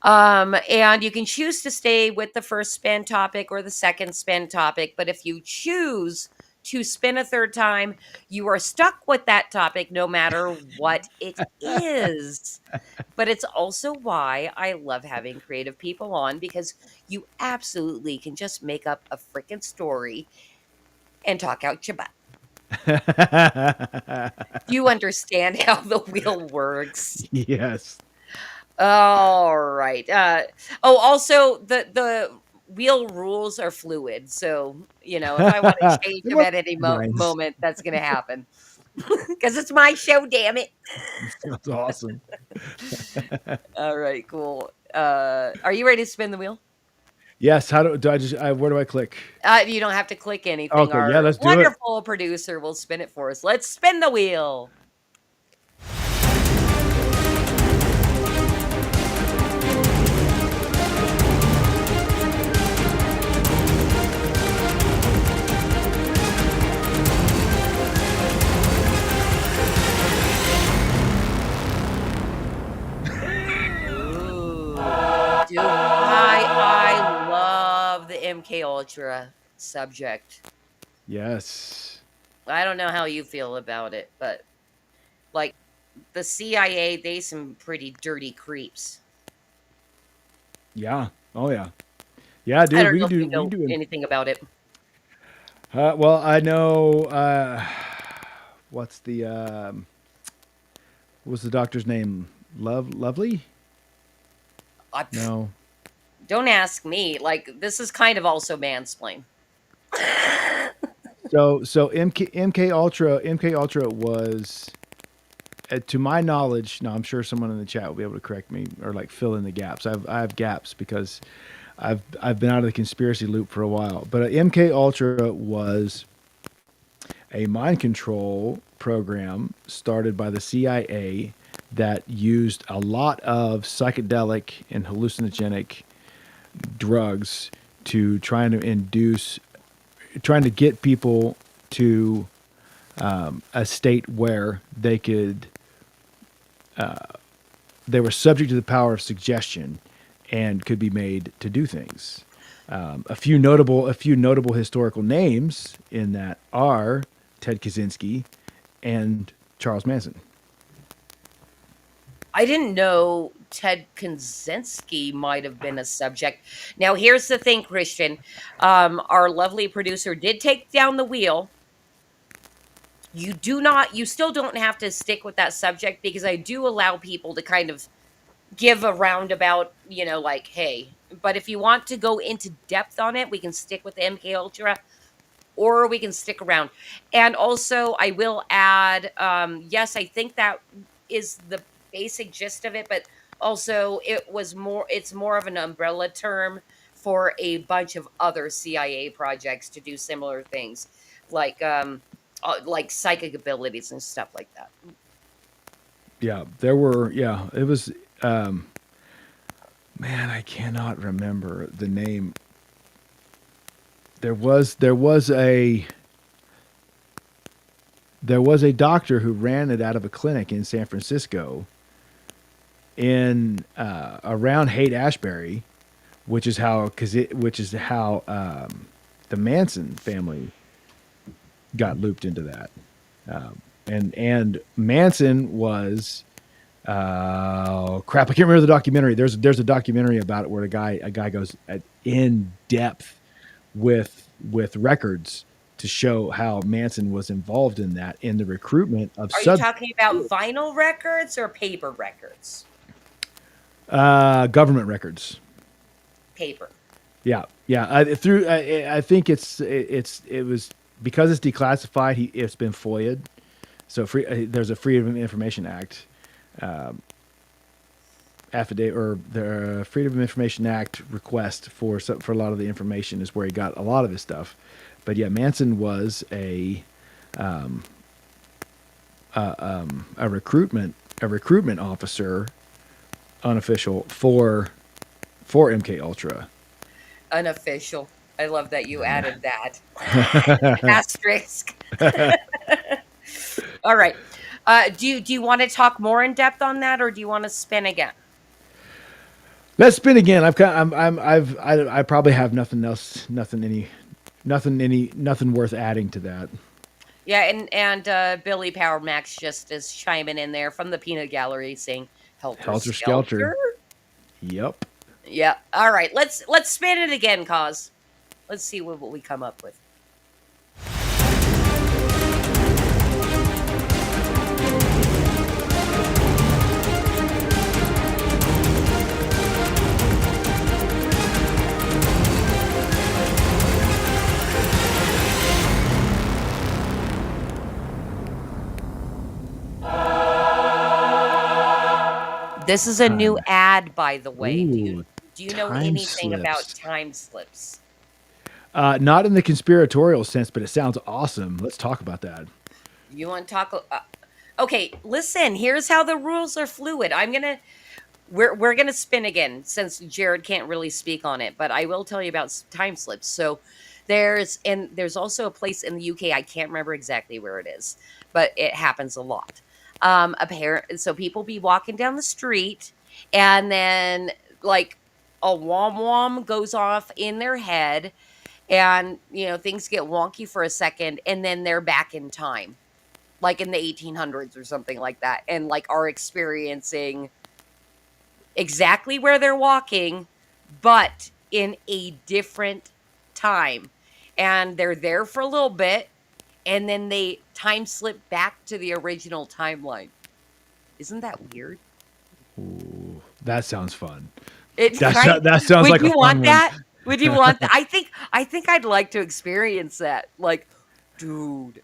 And you can choose to stay with the first spin topic or the second spin topic. But if you choose to spin a third time, you are stuck with that topic no matter what it is. But it's also why I love having creative people on, because you absolutely can just make up a freaking story and talk out your butt. Do you understand how the wheel works? Yes. All right. Also the wheel rules are fluid, so if I want to change It them was at any nice. moment, that's going to happen because it's my show. Damn it! That's awesome. All right, cool. Are you ready to spin the wheel? Yes. How do I just? Where do I click? You don't have to click anything. Okay. Yeah. Our Let's do it. wonderful producer will spin it for us. Let's spin the wheel. Ooh. Dude, I love the MK Ultra subject. Yes. I don't know how you feel about it, but like the CIA, they some pretty dirty creeps. Yeah. Oh yeah. Yeah, I dude. don't We know can if you do. We know can do. anything about it. Well, I know. What's the what's the doctor's name? Lovely? No. Don't ask me. Like this is kind of also mansplain. So MK Ultra was, to my knowledge. Now I'm sure someone in the chat will be able to correct me or like fill in the gaps. I have gaps because I've been out of the conspiracy loop for a while. But MK Ultra was a mind control program started by the CIA that used a lot of psychedelic and hallucinogenic drugs to trying to get people to a state where they could they were subject to the power of suggestion and could be made to do things. A few notable historical names in that are Ted Kaczynski and Charles Manson. I didn't know Ted Kaczynski might have been a subject. Now, here's the thing, Christian. Our lovely producer did take down the wheel. You still don't have to stick with that subject because I do allow people to kind of give a roundabout, like, hey, but if you want to go into depth on it, we can stick with the MK Ultra or we can stick around. And also, I will add, yes, I think that is the basic gist of it, but also it's more of an umbrella term for a bunch of other CIA projects to do similar things, like psychic abilities and stuff like that. Yeah, there were. Yeah, it was. Man, I cannot remember the name. There was a doctor who ran it out of a clinic in San Francisco in around Haight-Ashbury, which is how the Manson family got looped into that. And Manson was crap. I can't remember the documentary. There's a documentary about it where a guy goes in depth with records to show how Manson was involved in that, in the recruitment of. Are you talking about vinyl records or paper records? Government records. Paper. Yeah. I think it was because it's declassified. It's been FOIA'd. So there's a Freedom of Information Act affidavit, or the Freedom of Information Act request for a lot of the information is where he got a lot of his stuff. But yeah, Manson was a recruitment officer, unofficial for MK Ultra. Unofficial. I love that you added that asterisk. All right. Do you want to talk more in depth on that, or do you want to spin again? Let's spin again. I probably have nothing else, nothing worth adding to that. Yeah, and Billy Power Max just is chiming in there from the Peanut Gallery saying Helter Skelter. Yep. Yeah. All right. Let's spin it again, cause let's see what we come up with. This is a new Time. ad, by the way. Ooh, Do you know time anything about slips. time slips? Not in the conspiratorial sense, but it sounds awesome. Let's talk about that. You want to talk? Okay, listen. Here's how the rules are fluid. We're gonna spin again since Jarrod can't really speak on it, but I will tell you about time slips. So there's also a place in the UK. I can't remember exactly where it is, but it happens a lot. So people be walking down the street, and then like a wom wom goes off in their head, and things get wonky for a second, and then they're back in time, like in the 1800s or something like that, and like are experiencing exactly where they're walking, but in a different time. And they're there for a little bit, and then they time slip back to the original timeline. Isn't that weird? Ooh, that sounds fun. It That right? that sounds Would like a you fun want one. that? Would you want that? I think I'd like to experience that. Like, dude.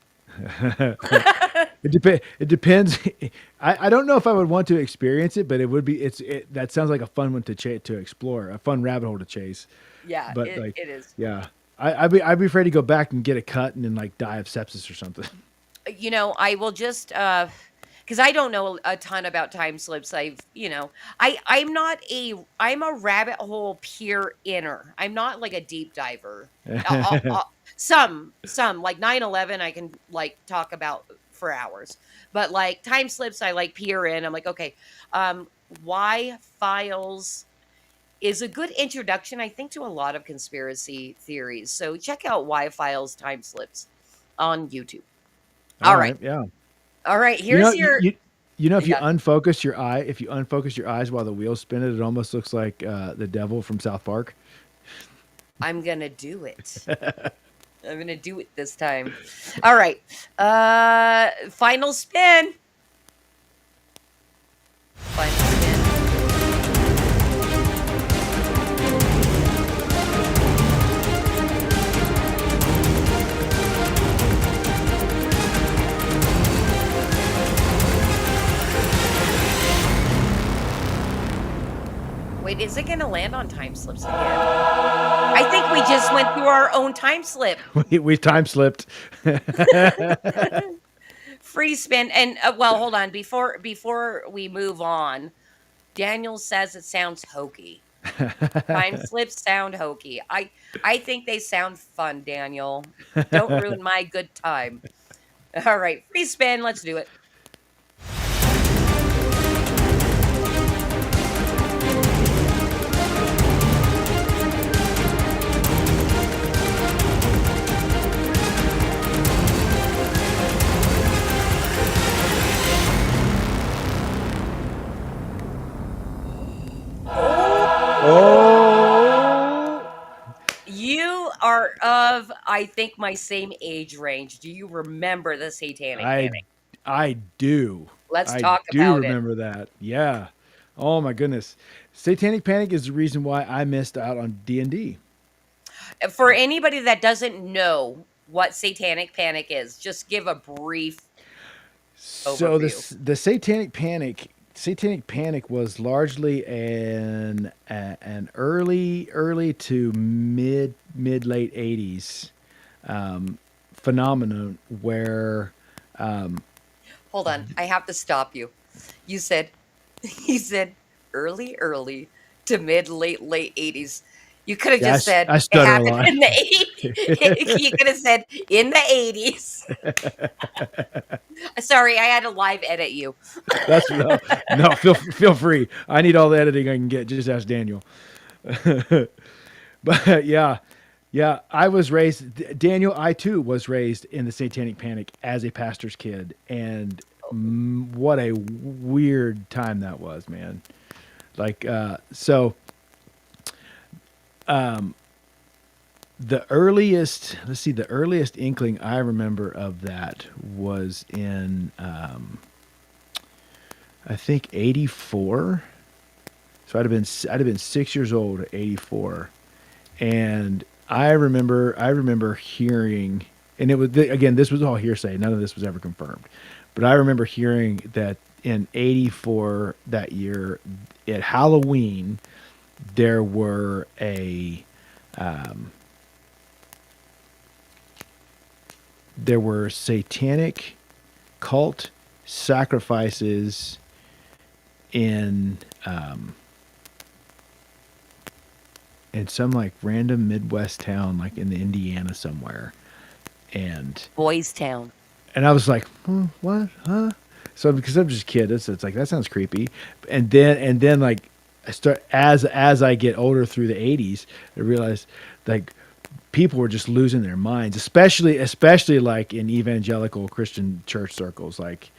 It depends. I don't know if I would want to experience it, but it would be. That sounds like a fun one to explore, a fun rabbit hole to chase. Yeah, But it like, is. yeah, I'd be afraid to go back and get a cut and then like die of sepsis or something. I will just because I don't know a ton about time slips. I'm a rabbit hole peer inner. I'm not like a deep diver. Some like 9/11 I can like talk about for hours. But like time slips I like peer in. I'm like, okay, why files is a good introduction, I think, to a lot of conspiracy theories. So check out Why Files Time Slips on YouTube. All right. Yeah. All right. You know, Here's your. if you Yeah, unfocus your eyes while the wheels spin it almost looks like the devil from South Park. I'm gonna do it. I'm gonna do it this time. All right. Final spin. Final spin. Wait, is it gonna land on time slips again? I think we just went through our own time slip. we time slipped. Free spin. And well, hold on. Before we move on, Daniel says it sounds hokey. Time slips sound hokey. I think they sound fun, Daniel. Don't ruin my good time. All right, free spin. Let's do it. Oh, You are of, I think, my same age range. Do you remember the Satanic I Panic? I do. Let's I talk do about it. remember that. Yeah. Oh my goodness. Satanic Panic is the reason why I missed out on D&D. For anybody that doesn't know what Satanic Panic is, just give a brief So overview. the Satanic Panic was largely an early to mid late 80s phenomenon where Hold on, I have to stop you. You said, he said early to mid late 80s. You could have yeah, just said I it stutter a happened lot. in the 80s. You could have said in the 80s. Sorry, I had to live edit you. That's no, feel free. I need all the editing I can get. Just ask Daniel. But yeah, I was raised. Daniel, I too was raised in the Satanic Panic as a pastor's kid, and what a weird time that was, man. Like the earliest, the earliest inkling I remember of that was in I think 84. So I'd have been 6 years old at 84, and I remember hearing, and it was again, this was all hearsay. None of this was ever confirmed, but I remember hearing that in '84 that year at Halloween, there were there were satanic cult sacrifices in some like random Midwest town, like in the Indiana somewhere, and Boys Town. I was like, what, huh? So because I'm just a kid, it's like that sounds creepy, and then like I start as I get older through the '80s, I realized like people were just losing their minds, especially like in evangelical Christian church circles, like.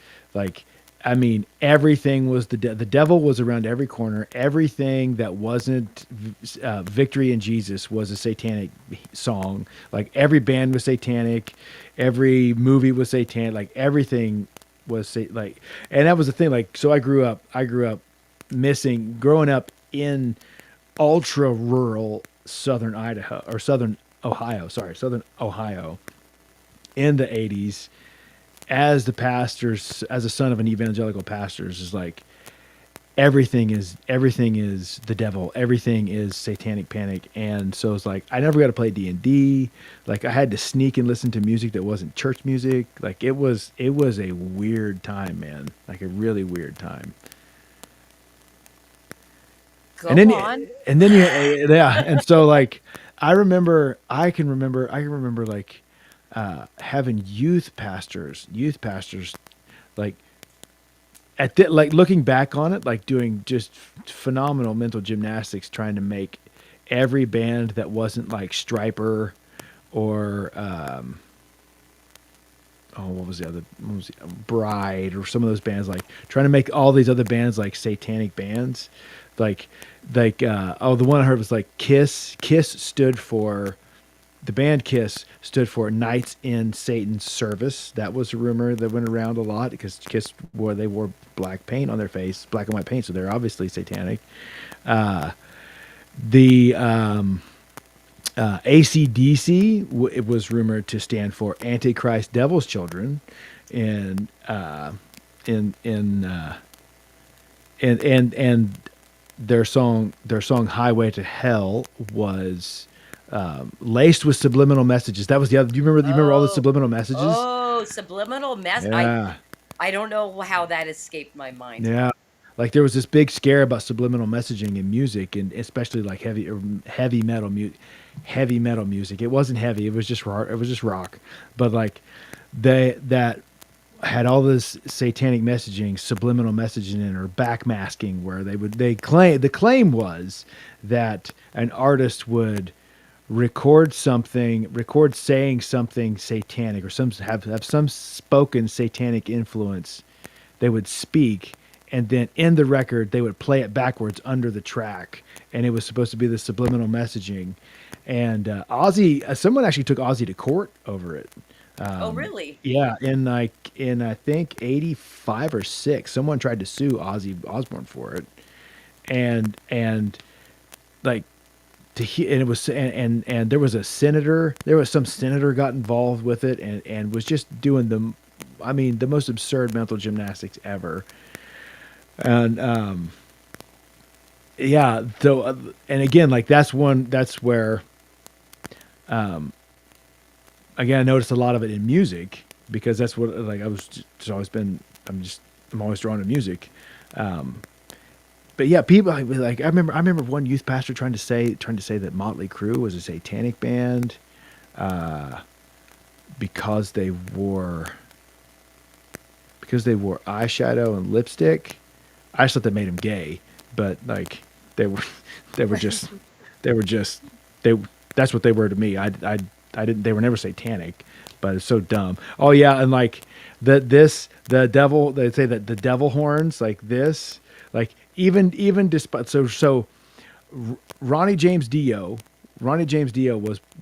I mean, everything was the devil was around every corner. Everything that wasn't Victory in Jesus was a satanic song. Like every band was satanic, every movie was satanic. Like everything was like, and that was the thing. Like, so I grew up growing up in ultra rural southern Ohio in the '80s. As a son of an evangelical pastor, is like everything is the devil, everything is satanic panic, and so it's like I never got to play D&D. Like I had to sneak and listen to music that wasn't church music. Like it was a weird time, man. Like a really weird time. Go and then on. and so like I can remember like having youth pastors like like looking back on it, like doing just phenomenal mental gymnastics trying to make every band that wasn't like Striper or what was Bride or some of those bands, like trying to make all these other bands like satanic bands, the one I heard was like Kiss stood for the band Kiss stood for Knights in Satan's Service. That was a rumor that went around a lot because Kiss wore black paint on their face, black and white paint, so they're obviously satanic. The AC/DC it was rumored to stand for Antichrist, Devil's Children, and their song Highway to Hell was laced with subliminal messages. That was the other. Do you remember all the subliminal messages? Oh, subliminal message. Yeah. I don't know how that escaped my mind. Yeah. Like there was this big scare about subliminal messaging in music, and especially like heavy metal music. It wasn't heavy. It was just rock. But like that had all this satanic messaging, subliminal messaging in, or backmasking, where the claim was that an artist would record saying something satanic, or have some spoken satanic influence. They would speak, and then in the record they would play it backwards under the track, and it was supposed to be the subliminal messaging. And someone actually took Ozzy to court over it. Oh, really? Yeah, in I think '85 or '86, someone tried to sue Ozzy Osbourne for it, and like. And it was and there was some senator got involved with it and was just doing the most absurd mental gymnastics ever. And so and again, like that's where again I noticed a lot of it in music, because that's what like I'm always drawn to music. But yeah, people like I remember one youth pastor trying to say that Motley Crue was a satanic band because they wore eyeshadow and lipstick. I just thought that made them gay, but like they were just that's what they were to me. I didn't, they were never satanic, but it's so dumb. Oh yeah, and like the devil, they say that the devil horns like this, like even despite so Ronnie James Dio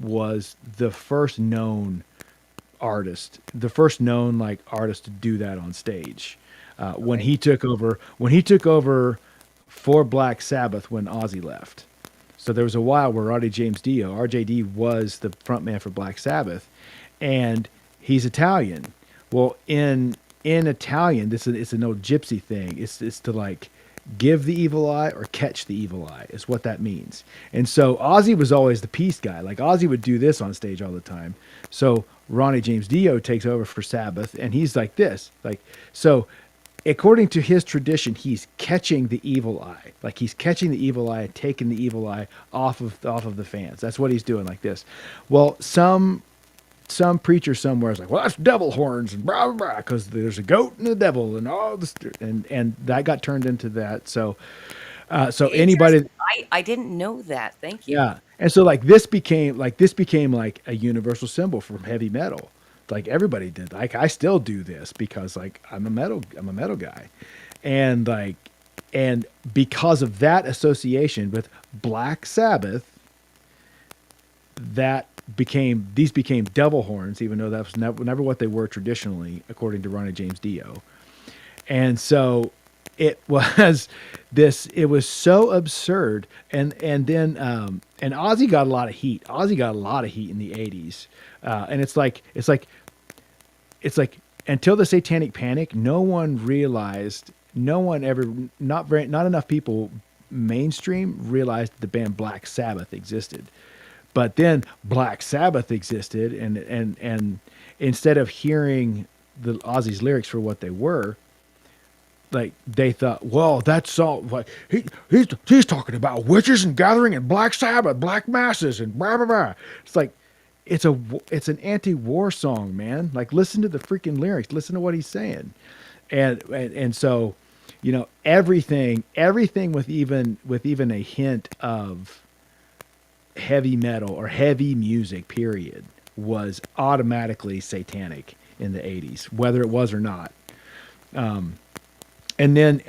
was the first known artist to do that on stage. When he took over for Black Sabbath when Ozzy left. So there was a while where RJD was the frontman for Black Sabbath, and he's Italian. Well, in in Italian, it's an old gypsy thing. It's to like give the evil eye or catch the evil eye is what that means. And so Ozzy was always the peace guy. Like Ozzy would do this on stage all the time. So Ronnie James Dio takes over for Sabbath, and he's like this, like so. According to his tradition, he's catching the evil eye. Like he's catching the evil eye and taking the evil eye off of the fans. That's what he's doing, like this. Well, some preacher somewhere is like, well, that's devil horns and blah blah blah, because there's a goat and a devil and all this, and that got turned into that. So anybody, I didn't know that. Thank you. yeah, and so like this became like a universal symbol for heavy metal. Like everybody did. Like I still do this because like I'm a metal guy, and like and because of that association with Black Sabbath, these became devil horns, even though that was never what they were traditionally, according to Ronnie James Dio. And so it was so absurd. And then Ozzy got a lot of heat. Ozzy got a lot of heat in the 80s. And it's like until the Satanic Panic, not enough people mainstream realized the band Black Sabbath existed. But then Black Sabbath existed, and instead of hearing the Ozzy's lyrics for what they were, like they thought, well, that's all. Like he's talking about witches and gathering and Black Sabbath, black masses, and blah blah blah. It's like it's an anti-war song, man. Like listen to the freaking lyrics, listen to what he's saying, and so, you know, everything with even a hint of heavy metal or heavy music period was automatically satanic in the 80s, whether it was or not. And then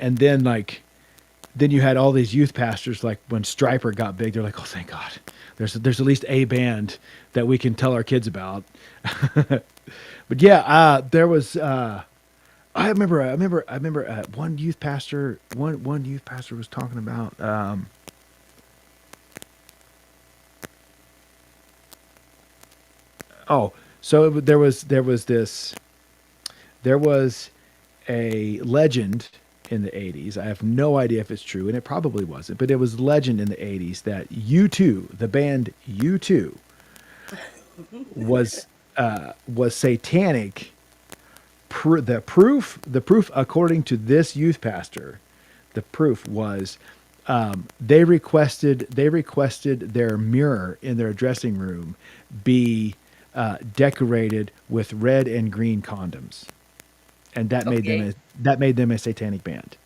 you had all these youth pastors, like when Stryper got big, they're like, oh, thank God, there's at least a band that we can tell our kids about. But yeah, there was I remember one youth pastor was talking about there was a legend in the 80s. I have no idea if it's true, and it probably wasn't, but it was a legend in the 80s that U2, the band U2, was satanic. The proof, according to this youth pastor, the proof was they requested their mirror in their dressing room be decorated with red and green condoms, and that made them a satanic band.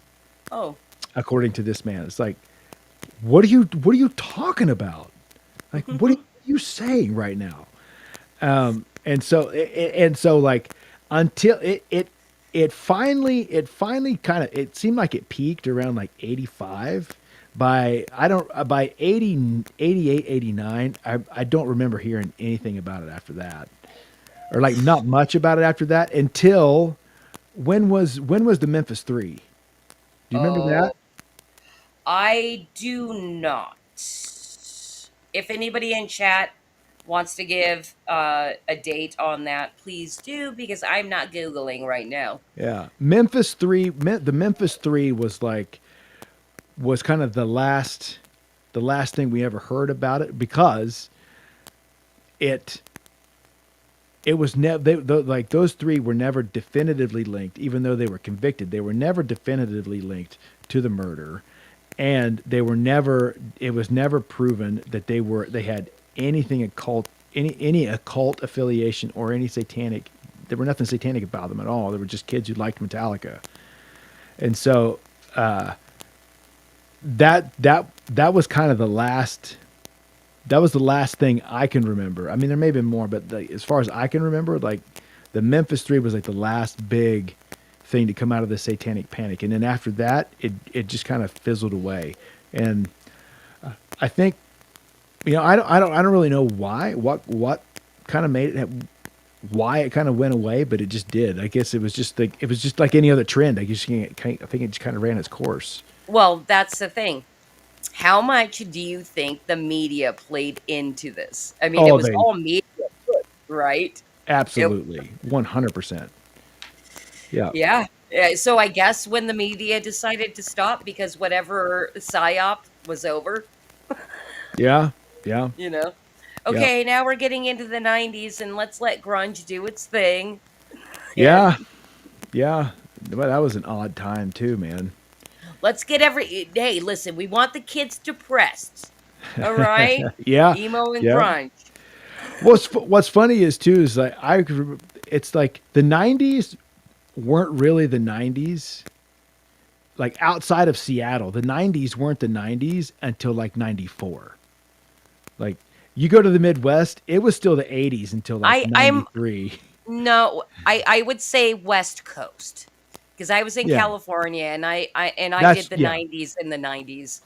Oh, according to this man, it's like, what are you talking about? Like, what are you saying right now? And so like until it finally kind of, it seemed like it peaked around like 85. By 80, 88, 89, I don't remember hearing anything about it after that, or like not much about it after that until when was the Memphis 3? Do you remember that? I do not. If anybody in chat wants to give a date on that, please do, because I'm not Googling right now. Yeah, Memphis 3. The Memphis 3 was kind of the last thing we ever heard about it, because it was never, like those three were never definitively linked, even though they were convicted. They were never definitively linked to the murder, and it was never proven that they had anything occult, any occult affiliation or any satanic. There were nothing satanic about them at all. They were just kids who liked Metallica, and so that was kind of the last. That was the last thing I can remember. I mean, there may have been more, but as far as I can remember, like the Memphis 3 was like the last big thing to come out of the Satanic Panic, and then after that, it just kind of fizzled away. And I think, you know, I don't really know what kind of made it, why it kind of went away, but it just did. I guess it was just like any other trend. I think it just kind of ran its course. Well, that's the thing. How much do you think the media played into this? I mean, it was all media, right? Absolutely, 100%. Yeah. Yeah. Yeah. So I guess when the media decided to stop because whatever psyop was over, Yeah. Yeah. you know. Yeah. Okay, now we're getting into the 90s and let's let grunge do its thing. Yeah. And Yeah. Well, that was an odd time too, man. let's get hey, listen, we want the kids depressed. All right? Yeah. Emo and Yeah. grunge. What's funny is too is like it's like the '90s weren't really the '90s. Like outside of Seattle, the '90s weren't the '90s until like '94. Like you go to the Midwest, it was still the '80s until like I'm '93. no, I would say West Coast. Because I was in Yeah, California and I did that's the yeah, 90s in the 90s.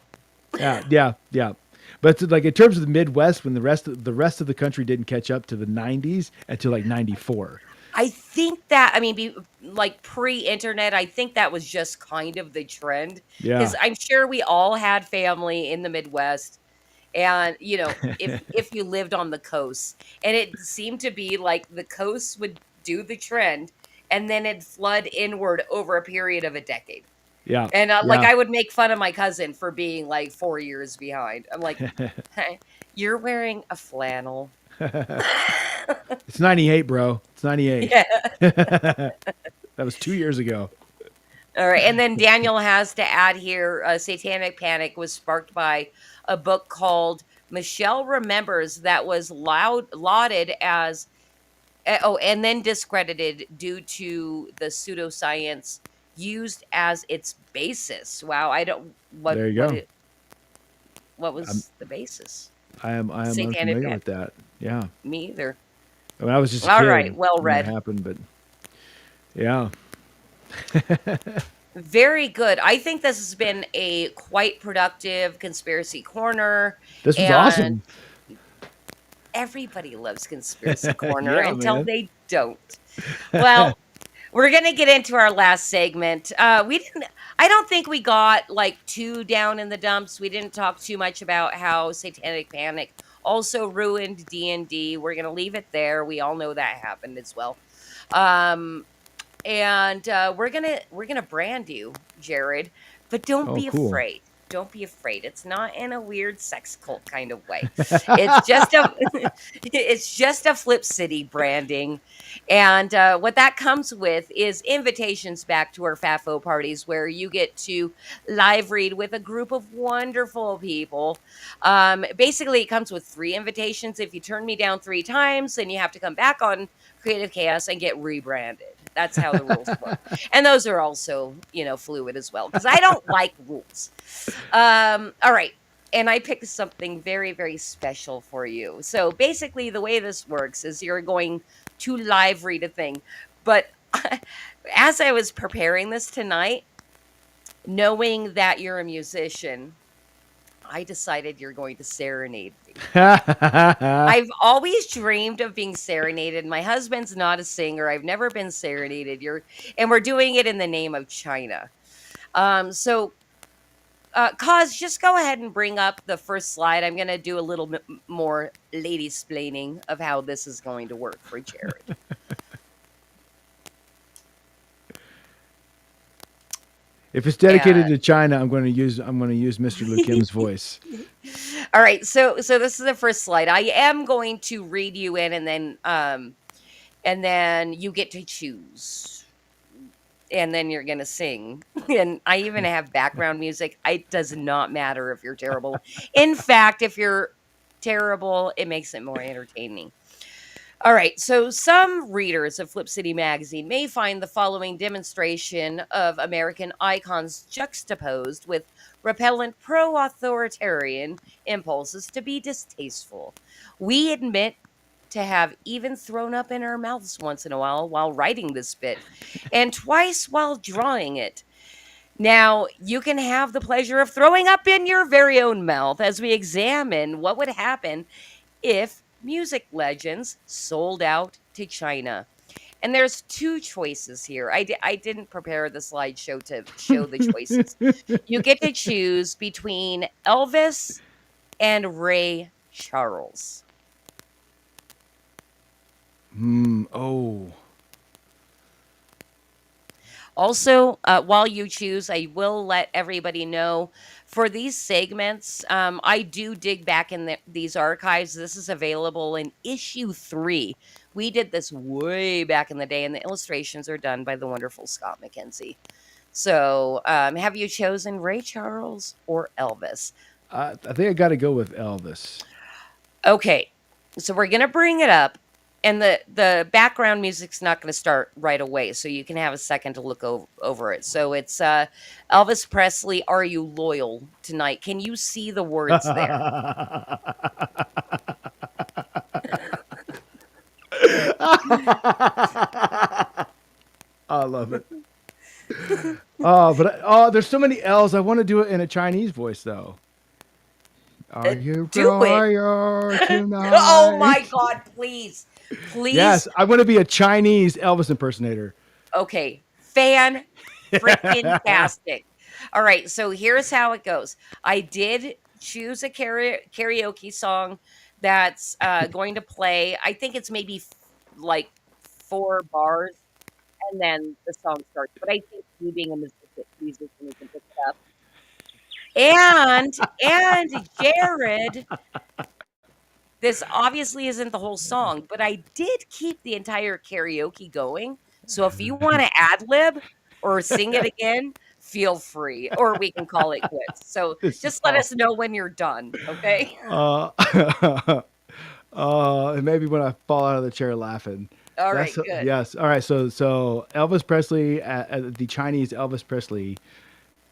yeah. But like in terms of the Midwest, when the rest of the country didn't catch up to the '90s until like '94. I think that I mean, like pre-internet, I think that was just kind of the trend because Yeah. I'm sure we all had family in the Midwest, and if you lived on the coast, and it seemed to be like the coast would do the trend, and then it'd flood inward over a period of a decade. Yeah. And like Yeah. I would make fun of my cousin for being like 4 years behind. I'm like, hey, you're wearing a flannel. It's '98, bro. It's '98. Yeah. That was 2 years ago. All right. And then Daniel has to add here Satanic Panic was sparked by a book called Michelle Remembers that was lauded as, and then discredited due to the pseudoscience used as its basis. Wow. I don't, There you go. what I'm, was the basis? I am Satanic unfamiliar Panic. with that. Yeah. Me either. I mean, I was just a All kid right. Well when that read. happened, but yeah. Very good. I think this has been a quite productive conspiracy corner, This was and awesome. everybody loves conspiracy corner Yeah, until man. they don't. Well, we're gonna get into our last segment. We didn't. I don't think we got like too down in the dumps. We didn't talk too much about how Satanic Panic also ruined D&D. We're gonna leave it there. We all know that happened as well. Um, and we're gonna brand you, Jared, but don't Oh, be cool. afraid. Don't be afraid. It's not in a weird sex cult kind of way. It's just a it's just a Flip City branding, and what that comes with is invitations back to our FAFO parties where you get to live read with a group of wonderful people. Basically, it comes with 3 invitations. If you turn me down 3 times, then you have to come back on Creative Chaos and get rebranded. That's how the rules work. And those are also, fluid as well because I don't like rules. All right. And I picked something very, very special for you. So basically, the way this works is you're going to live read a thing. But as I was preparing this tonight, knowing that you're a musician, I decided you're going to serenade me. I've always dreamed of being serenaded. My husband's not a singer. I've never been serenaded. And we're doing it in the name of China. So Cause, just go ahead and bring up the first slide. I'm going to do a little bit more lady splaining of how this is going to work for Jared. If it's dedicated to China, I'm going to use Mr. Liu Kim's voice. All right, so this is the first slide. I am going to read you in, and then you get to choose, and then you're gonna sing. And I even have background music. It does not matter if you're terrible. In fact, if you're terrible, it makes it more entertaining. All right, so some readers of Flip City magazine may find the following demonstration of American icons juxtaposed with repellent pro-authoritarian impulses to be distasteful. We admit to have even thrown up in our mouths once in a while writing this bit, and twice while drawing it. Now, you can have the pleasure of throwing up in your very own mouth as we examine what would happen if music legends sold out to China. And there's 2 choices here. I didn't prepare the slideshow to show the choices. You get to choose between Elvis and Ray Charles. Oh. Also, while you choose, I will let everybody know for these segments, I do dig back in these archives. This is available in issue 3. We did this way back in the day, and the illustrations are done by the wonderful Scott McKenzie. So, have you chosen Ray Charles or Elvis? I think I got to go with Elvis. Okay, so we're gonna bring it up, and the background music's not gonna start right away, so you can have a second to look over it. So it's Elvis Presley, "Are You Loyal Tonight?" Can you see the words there? I love it. Oh, but there's so many L's. I want to do it in a Chinese voice though. Are you Do it. royal Oh my tonight? God! Please, please. Yes, I want to be a Chinese Elvis impersonator. Okay, fan freaking tastic. All right, so here's how it goes. I did choose a karaoke song that's going to play. I think it's maybe like 4 bars, and then the song starts. But I think you being a musician, you can pick it up. And Jared, this obviously isn't the whole song, but I did keep the entire karaoke going. So if you want to ad lib or sing it again, feel free, or we can call it quits. So This is just let us know when you're done, okay? And maybe when I fall out of the chair laughing. All right, good. Yes. All right. So Elvis Presley, the Chinese Elvis Presley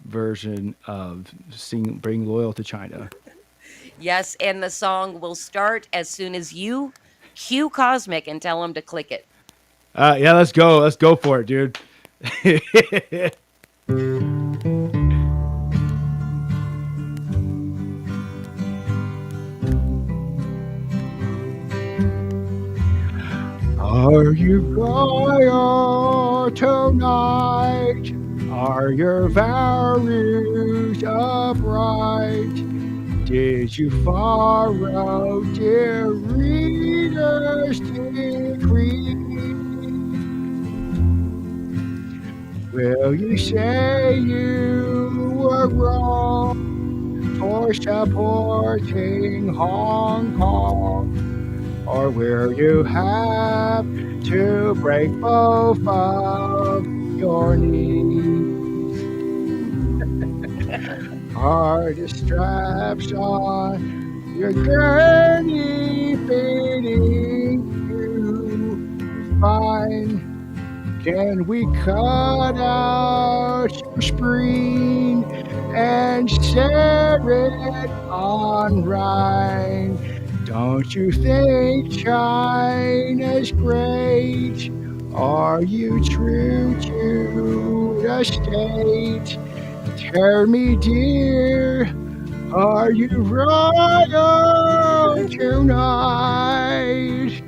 version of "Bring Loyal to China." Yes, and the song will start as soon as you cue Cosmic and tell him to click it. Yeah, let's go. Let's go for it, dude. Are you royal tonight? Are your values upright? Did you follow dear reader's decree? Will you say you were wrong for supporting Hong Kong? Or will you have to break both of your knees? Are the straps on your gurney fitting you fine? Can we cut out your spleen and set it on Rhine? Don't you think China's great? Are you true to the state? Tell me, dear, are you royal tonight?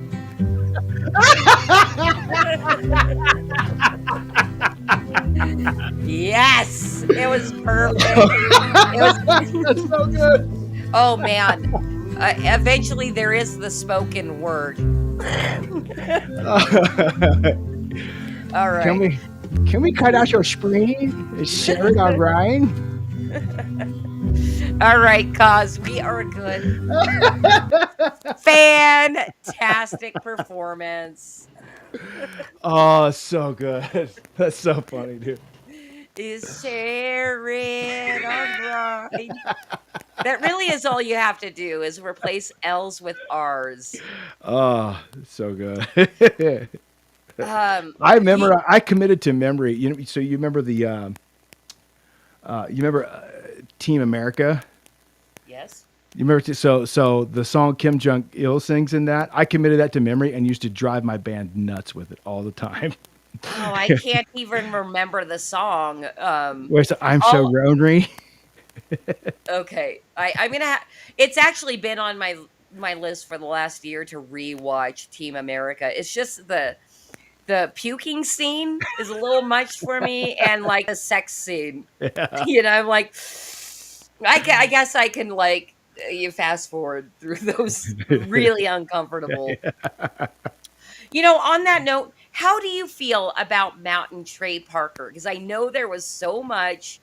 Yes, it was perfect. It was That's so good. Oh man. Eventually there is the spoken word. All right. Can we cut out your spleen? Is Sarah all right? All right, cause we are good. Fantastic performance. Oh, so good. That's so funny, dude. Is Sharon alright? That really is all you have to do is replace L's with R's. Oh, so good. Um, I remember I committed to memory. You know, so you remember Team America? Yes. You remember? So the song Kim Jong Il sings in that. I committed that to memory and used to drive my band nuts with it all the time. Oh, I can't even remember the song. Where's I'm so lonely? Okay, I'm gonna. It's actually been on my list for the last year to rewatch Team America. It's just the puking scene is a little much for me, and like the sex scene. Yeah. You know, I'm like, I guess I can like you fast forward through those really uncomfortable. You know, on that note, how do you feel about Matt and Trey Parker? Because I know there was so much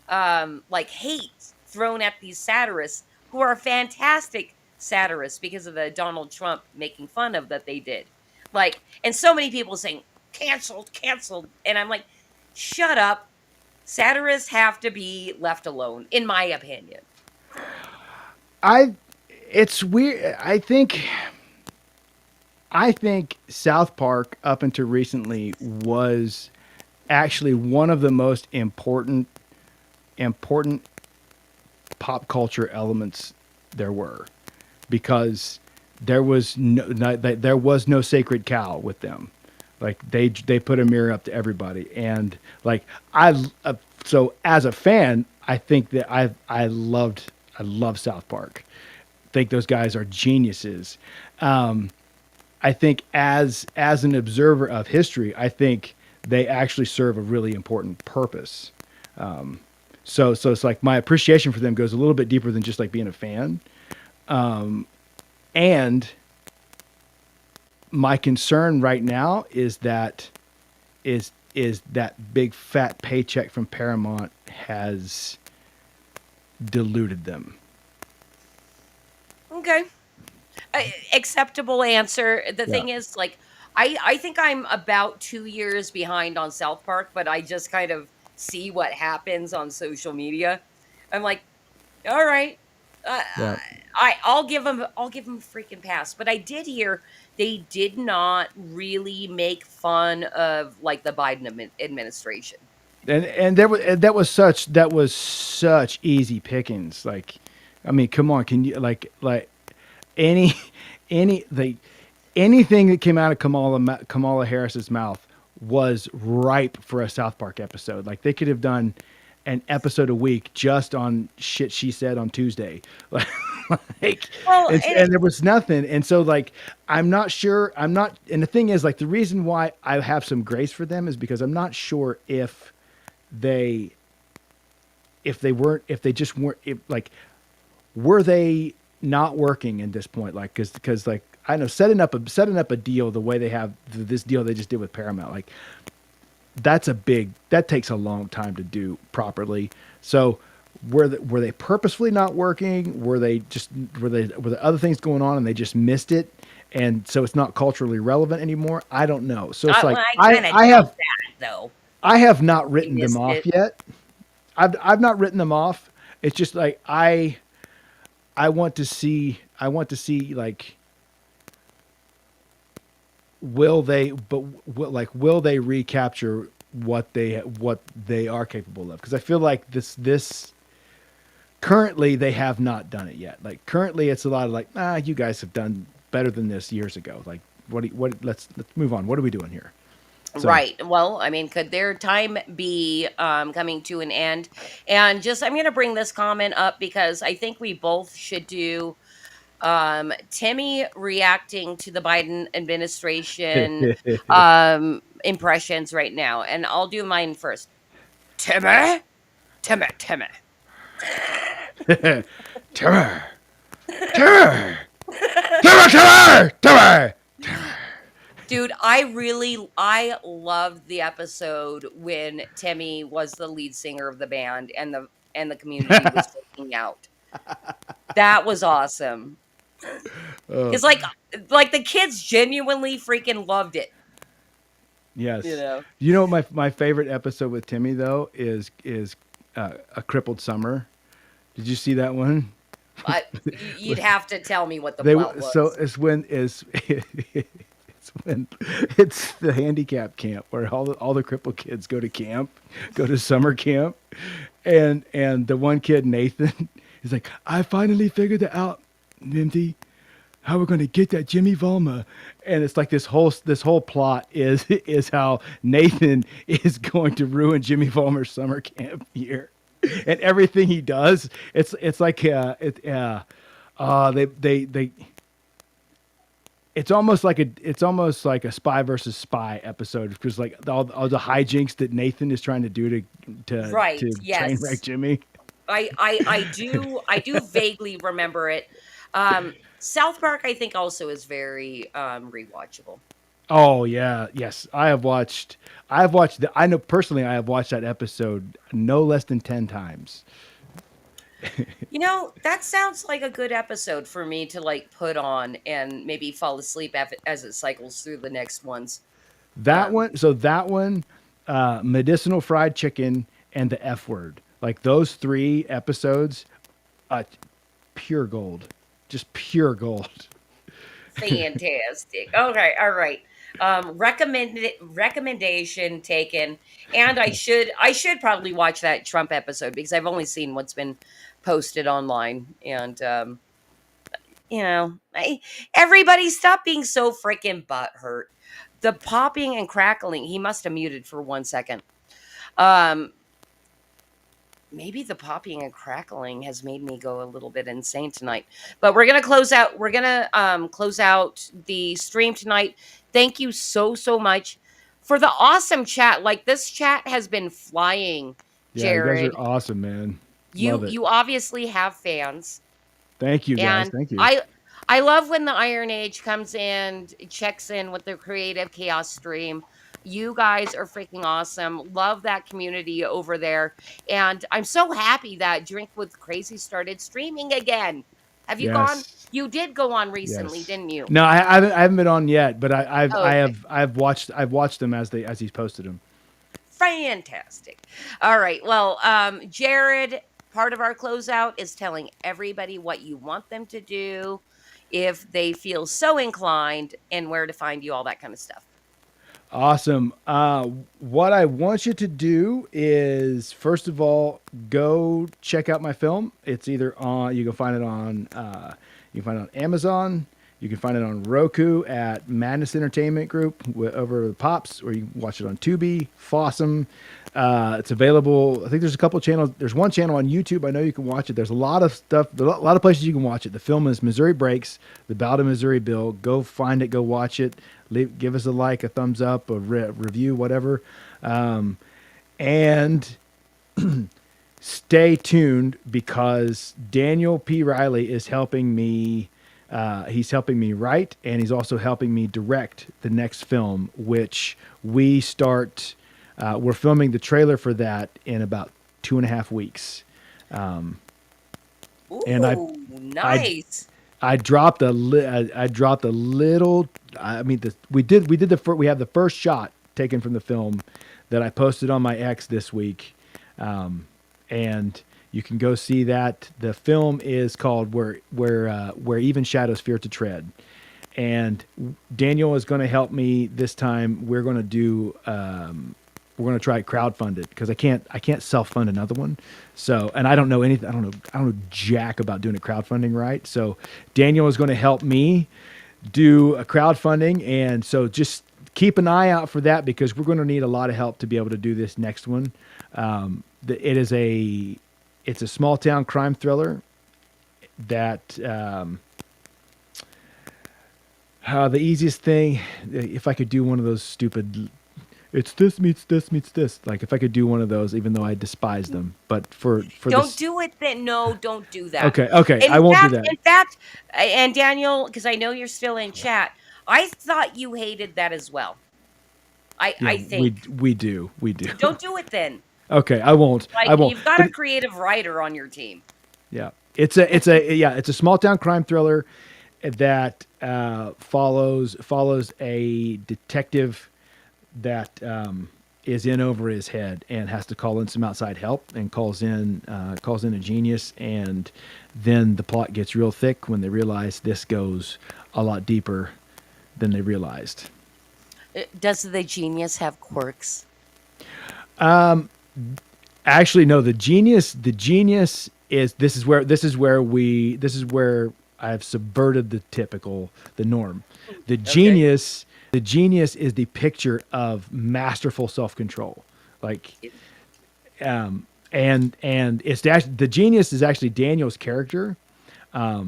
like hate thrown at these satirists who are fantastic satirists because of the Donald Trump making fun of that they did. Like, and so many people saying canceled, canceled. And I'm like, shut up. Satirists have to be left alone, in my opinion. It's weird. I think South Park up until recently was actually one of the most important pop culture elements there were, because there was no sacred cow with them. Like they put a mirror up to everybody, and like so as a fan, I think that I love South Park. Think those guys are geniuses. I think as an observer of history, I think they actually serve a really important purpose. So it's like my appreciation for them goes a little bit deeper than just like being a fan. And my concern right now is that that big fat paycheck from Paramount has diluted them. Okay. Acceptable answer. The Yeah. thing is, like, I think I'm about 2 years behind on South Park, but I just kind of see what happens on social media. I'm like, all right, Yeah. I'll give them a freaking pass. But I did hear they did not really make fun of like the Biden administration. And that was such easy pickings. Like, I mean, come on, can you like any any like anything that came out of Kamala Harris's mouth was ripe for a South Park episode. Like they could have done an episode a week just on shit she said on Tuesday. Like, Well, and there was nothing. And so like, I'm not sure. And the thing is like, the reason why I have some grace for them is because I'm not sure if they just weren't, like, were they not working at this point? Like, cause like, I know setting up a deal the way they have this deal they just did with Paramount, like that takes a long time to do properly. So were they purposefully not working? Were there other things going on and they just missed it? And so it's not culturally relevant anymore. I don't know. So it's like, I have that though. I have not written them missed off it. yet. I've not written them off. It's just like, I want to see like, will they recapture what they are capable of? Because I feel like this currently they have not done it yet. Like currently it's a lot of like, you guys have done better than this years ago. Like let's move on. What are we doing here? So- Right. Well, I mean, could their time be coming to an end? And just, I'm going to bring this comment up because I think we both should do Timmy reacting to the Biden administration impressions right now. And I'll do mine first. Timmy? Timmy. Timmy. Timmy. Dude, I loved the episode when Timmy was the lead singer of the band and the community was freaking out. That was awesome. It's like the kids genuinely freaking loved it. Yes. You know? You know my favorite episode with Timmy though is A Crippled Summer. Did you see that one? You'd have to tell me what the plot was. So it's when it's the handicap camp where all the crippled kids go to summer camp, and the one kid, Nathan, is like, I finally figured it out, Minty, how we're going to get that Jimmy Volma. And it's like this whole plot is how Nathan is going to ruin Jimmy Volmer's summer camp year, and everything he does, it's like it's almost like a spy versus spy episode, because like all the hijinks that Nathan is trying to do Right, to yes. train wreck Jimmy. I do vaguely remember it. South Park, I think, also is very rewatchable. Oh yeah, yes. I know personally I have watched that episode no less than 10 times. That sounds like a good episode for me to like put on and maybe fall asleep as it cycles through the next ones. Um, That one, medicinal fried chicken and the F word. Like those 3 episodes, uh, pure gold. Just pure gold. Fantastic. Okay, all right. Recommendation taken. And I should probably watch that Trump episode because I've only seen what's been posted online. And everybody stop being so freaking butthurt. The popping and crackling. He must have muted for 1 second. Um, maybe the popping and crackling has made me go a little bit insane tonight. But we're gonna close out the stream tonight. Thank you so much for the awesome chat. Like this chat has been flying, Yeah, you guys are Jared. awesome, man. You Love it. you obviously have fans. Thank you guys. And Thank you. I love when the Iron Age comes in, checks in with their creative chaos stream. You guys are freaking awesome. Love that community over there. And I'm so happy that Drink with Crazy started streaming again. Have you gone? Yes. You did go on recently, Yes. didn't you? No, I haven't been on yet, but Oh, okay. I've watched them as he's posted them. Fantastic. All right. Well, Jared, part of our closeout is telling everybody what you want them to do if they feel so inclined and where to find you, all that kind of stuff. Awesome. What I want you to do is, first of all, go check out my film. It's either on, you can find it on Amazon. You can find it on Roku at Madness Entertainment Group over the Pops, or you can watch it on Tubi, Fossum. It's available. I think there's a couple channels. There's one channel on YouTube. I know you can watch it. There's a lot of stuff, a lot of places you can watch it. The film is Missouri Breaks, The Ballad of Missouri Bill. Go find it. Go watch it. Give us a like, a thumbs up, a review, whatever. And stay tuned because Daniel P. Riley is helping me. He's helping me write, and he's also helping me direct the next film, which we start. We're filming the trailer for that in about 2.5 weeks. And Ooh, nice. I dropped a little. I mean, we have the first shot taken from the film that I posted on my X this week, and you can go see that. The film is called Where Even Shadows Fear to Tread, and Daniel is going to help me this time. We're going to do. We're going to try crowdfund it because I can't self-fund another one. So, and I don't know anything. I don't know jack about doing a crowdfunding right. So Daniel is going to help me do a crowdfunding. And so just keep an eye out for that because we're going to need a lot of help to be able to do this next one. It's a small town crime thriller that, the easiest thing, if I could do one of those stupid, it's this meets this meets this. Like if I could do one of those, even though I despise them, but for Don't do it then. No, don't do that. Okay, I won't do that. In fact, and Daniel, because I know you're still in chat, I thought you hated that as well. I think we do. Don't do it then. Okay, I won't. Like I won't. you've got a creative writer on your team. Yeah, it's a small town crime thriller that follows a detective that is in over his head and has to call in some outside help and calls in a genius, and then the plot gets real thick when they realize this goes a lot deeper than they realized. Does the genius have quirks? Actually, no. The genius is this is where I've subverted the norm. The genius is the picture of masterful self-control. Like, and it's actually, the genius is actually Daniel's character. The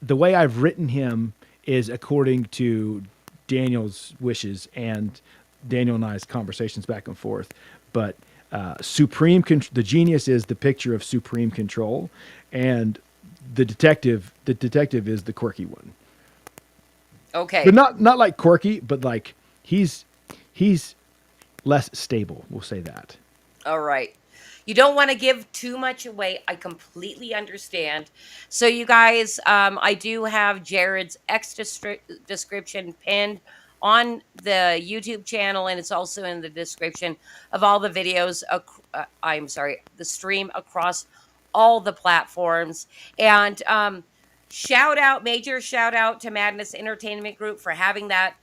way I've written him is according to Daniel's wishes and Daniel and I's conversations back and forth. But the genius is the picture of supreme control, and the detective is the quirky one. Okay. But not like quirky, but like he's less stable. We'll say that. All right. You don't want to give too much away. I completely understand. So, you guys, I do have Jarrod's description pinned on the YouTube channel, and it's also in the description of all the videos. I'm sorry, the stream across all the platforms. And major shout out to Madness Entertainment Group for having that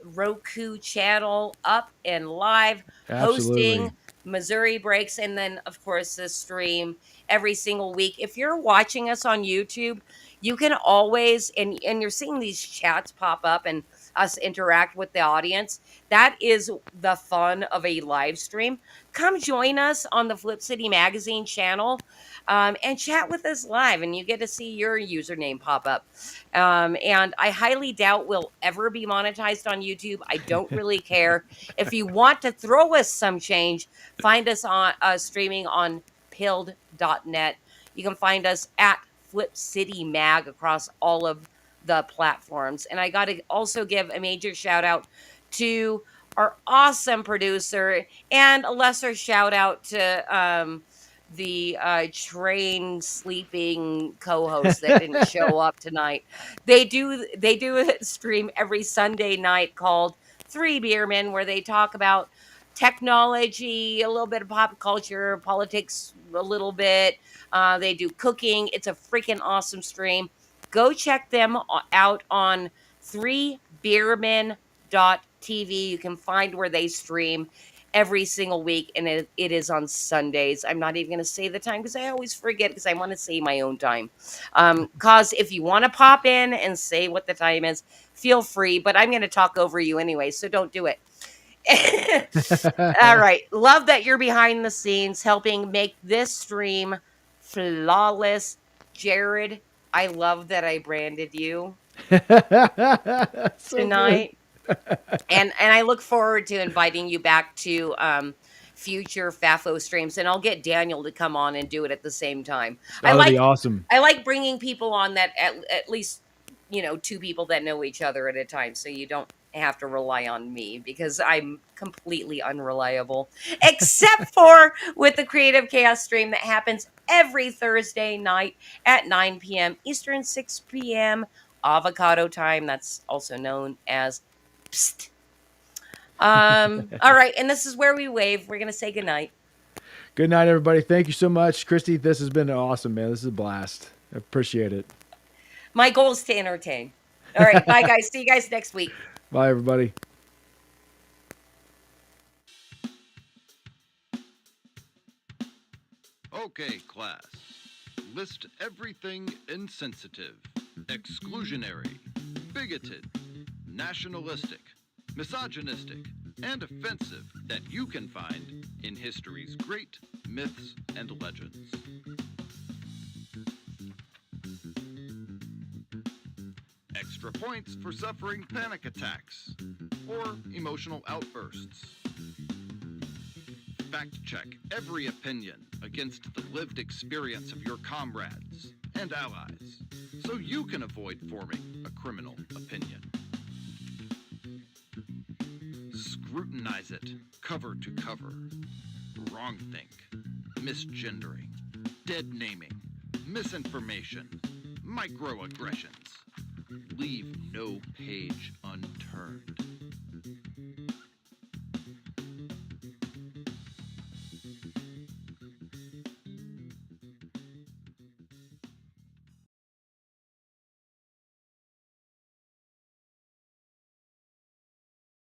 Roku channel up and live, hosting Absolutely. Missouri Breaks, and then of course this stream every single week. If you're watching us on YouTube, you can always and you're seeing these chats pop up and us interact with the audience. That is the fun of a live stream. Come join us on the Flip City Magazine channel and chat with us live, and you get to see your username pop up. And I highly doubt we'll ever be monetized on YouTube. I don't really care. If you want to throw us some change, find us on streaming on pilled.net. You can find us at Flip City Mag across all of the platforms. And I got to also give a major shout out to our awesome producer, and a lesser shout out to the train sleeping co-host that didn't show up tonight. They do a stream every Sunday night called Three Beermen, where they talk about technology, a little bit of pop culture, politics, a little bit. They do cooking. It's a freaking awesome stream. Go check them out on 3beermen.tv. You can find where they stream every single week, and it is on Sundays. I'm not even going to say the time because I always forget because I want to say my own time. Cause if you want to pop in and say what the time is, feel free, but I'm going to talk over you anyway, so don't do it. All right. Love that you're behind the scenes helping make this stream flawless. Jarrod, I love that I branded you tonight. And I look forward to inviting you back to future FAFO streams, and I'll get Daniel to come on and do it at the same time. That'd be awesome. I like bringing people on that at least, two people that know each other at a time, so you don't have to rely on me because I'm completely unreliable, except for with the Creative Chaos stream that happens every Thursday night at 9 p.m. Eastern, 6 p.m. avocado time. That's also known as Psst. All right, and this is where we wave. We're gonna say goodnight. Good night, everybody. Thank you so much, Christy. This has been awesome, man. This is a blast. I appreciate it. My goal is to entertain. All right, bye, guys. See you guys next week. Bye, everybody. Okay, class. List everything insensitive, exclusionary, bigoted, nationalistic, misogynistic, and offensive that you can find in history's great myths and legends. Extra points for suffering panic attacks or emotional outbursts. Fact check every opinion against the lived experience of your comrades and allies so you can avoid forming a criminal opinion. Scrutinize it cover to cover. Wrongthink, misgendering, dead naming, misinformation, microaggressions. Leave no page unturned.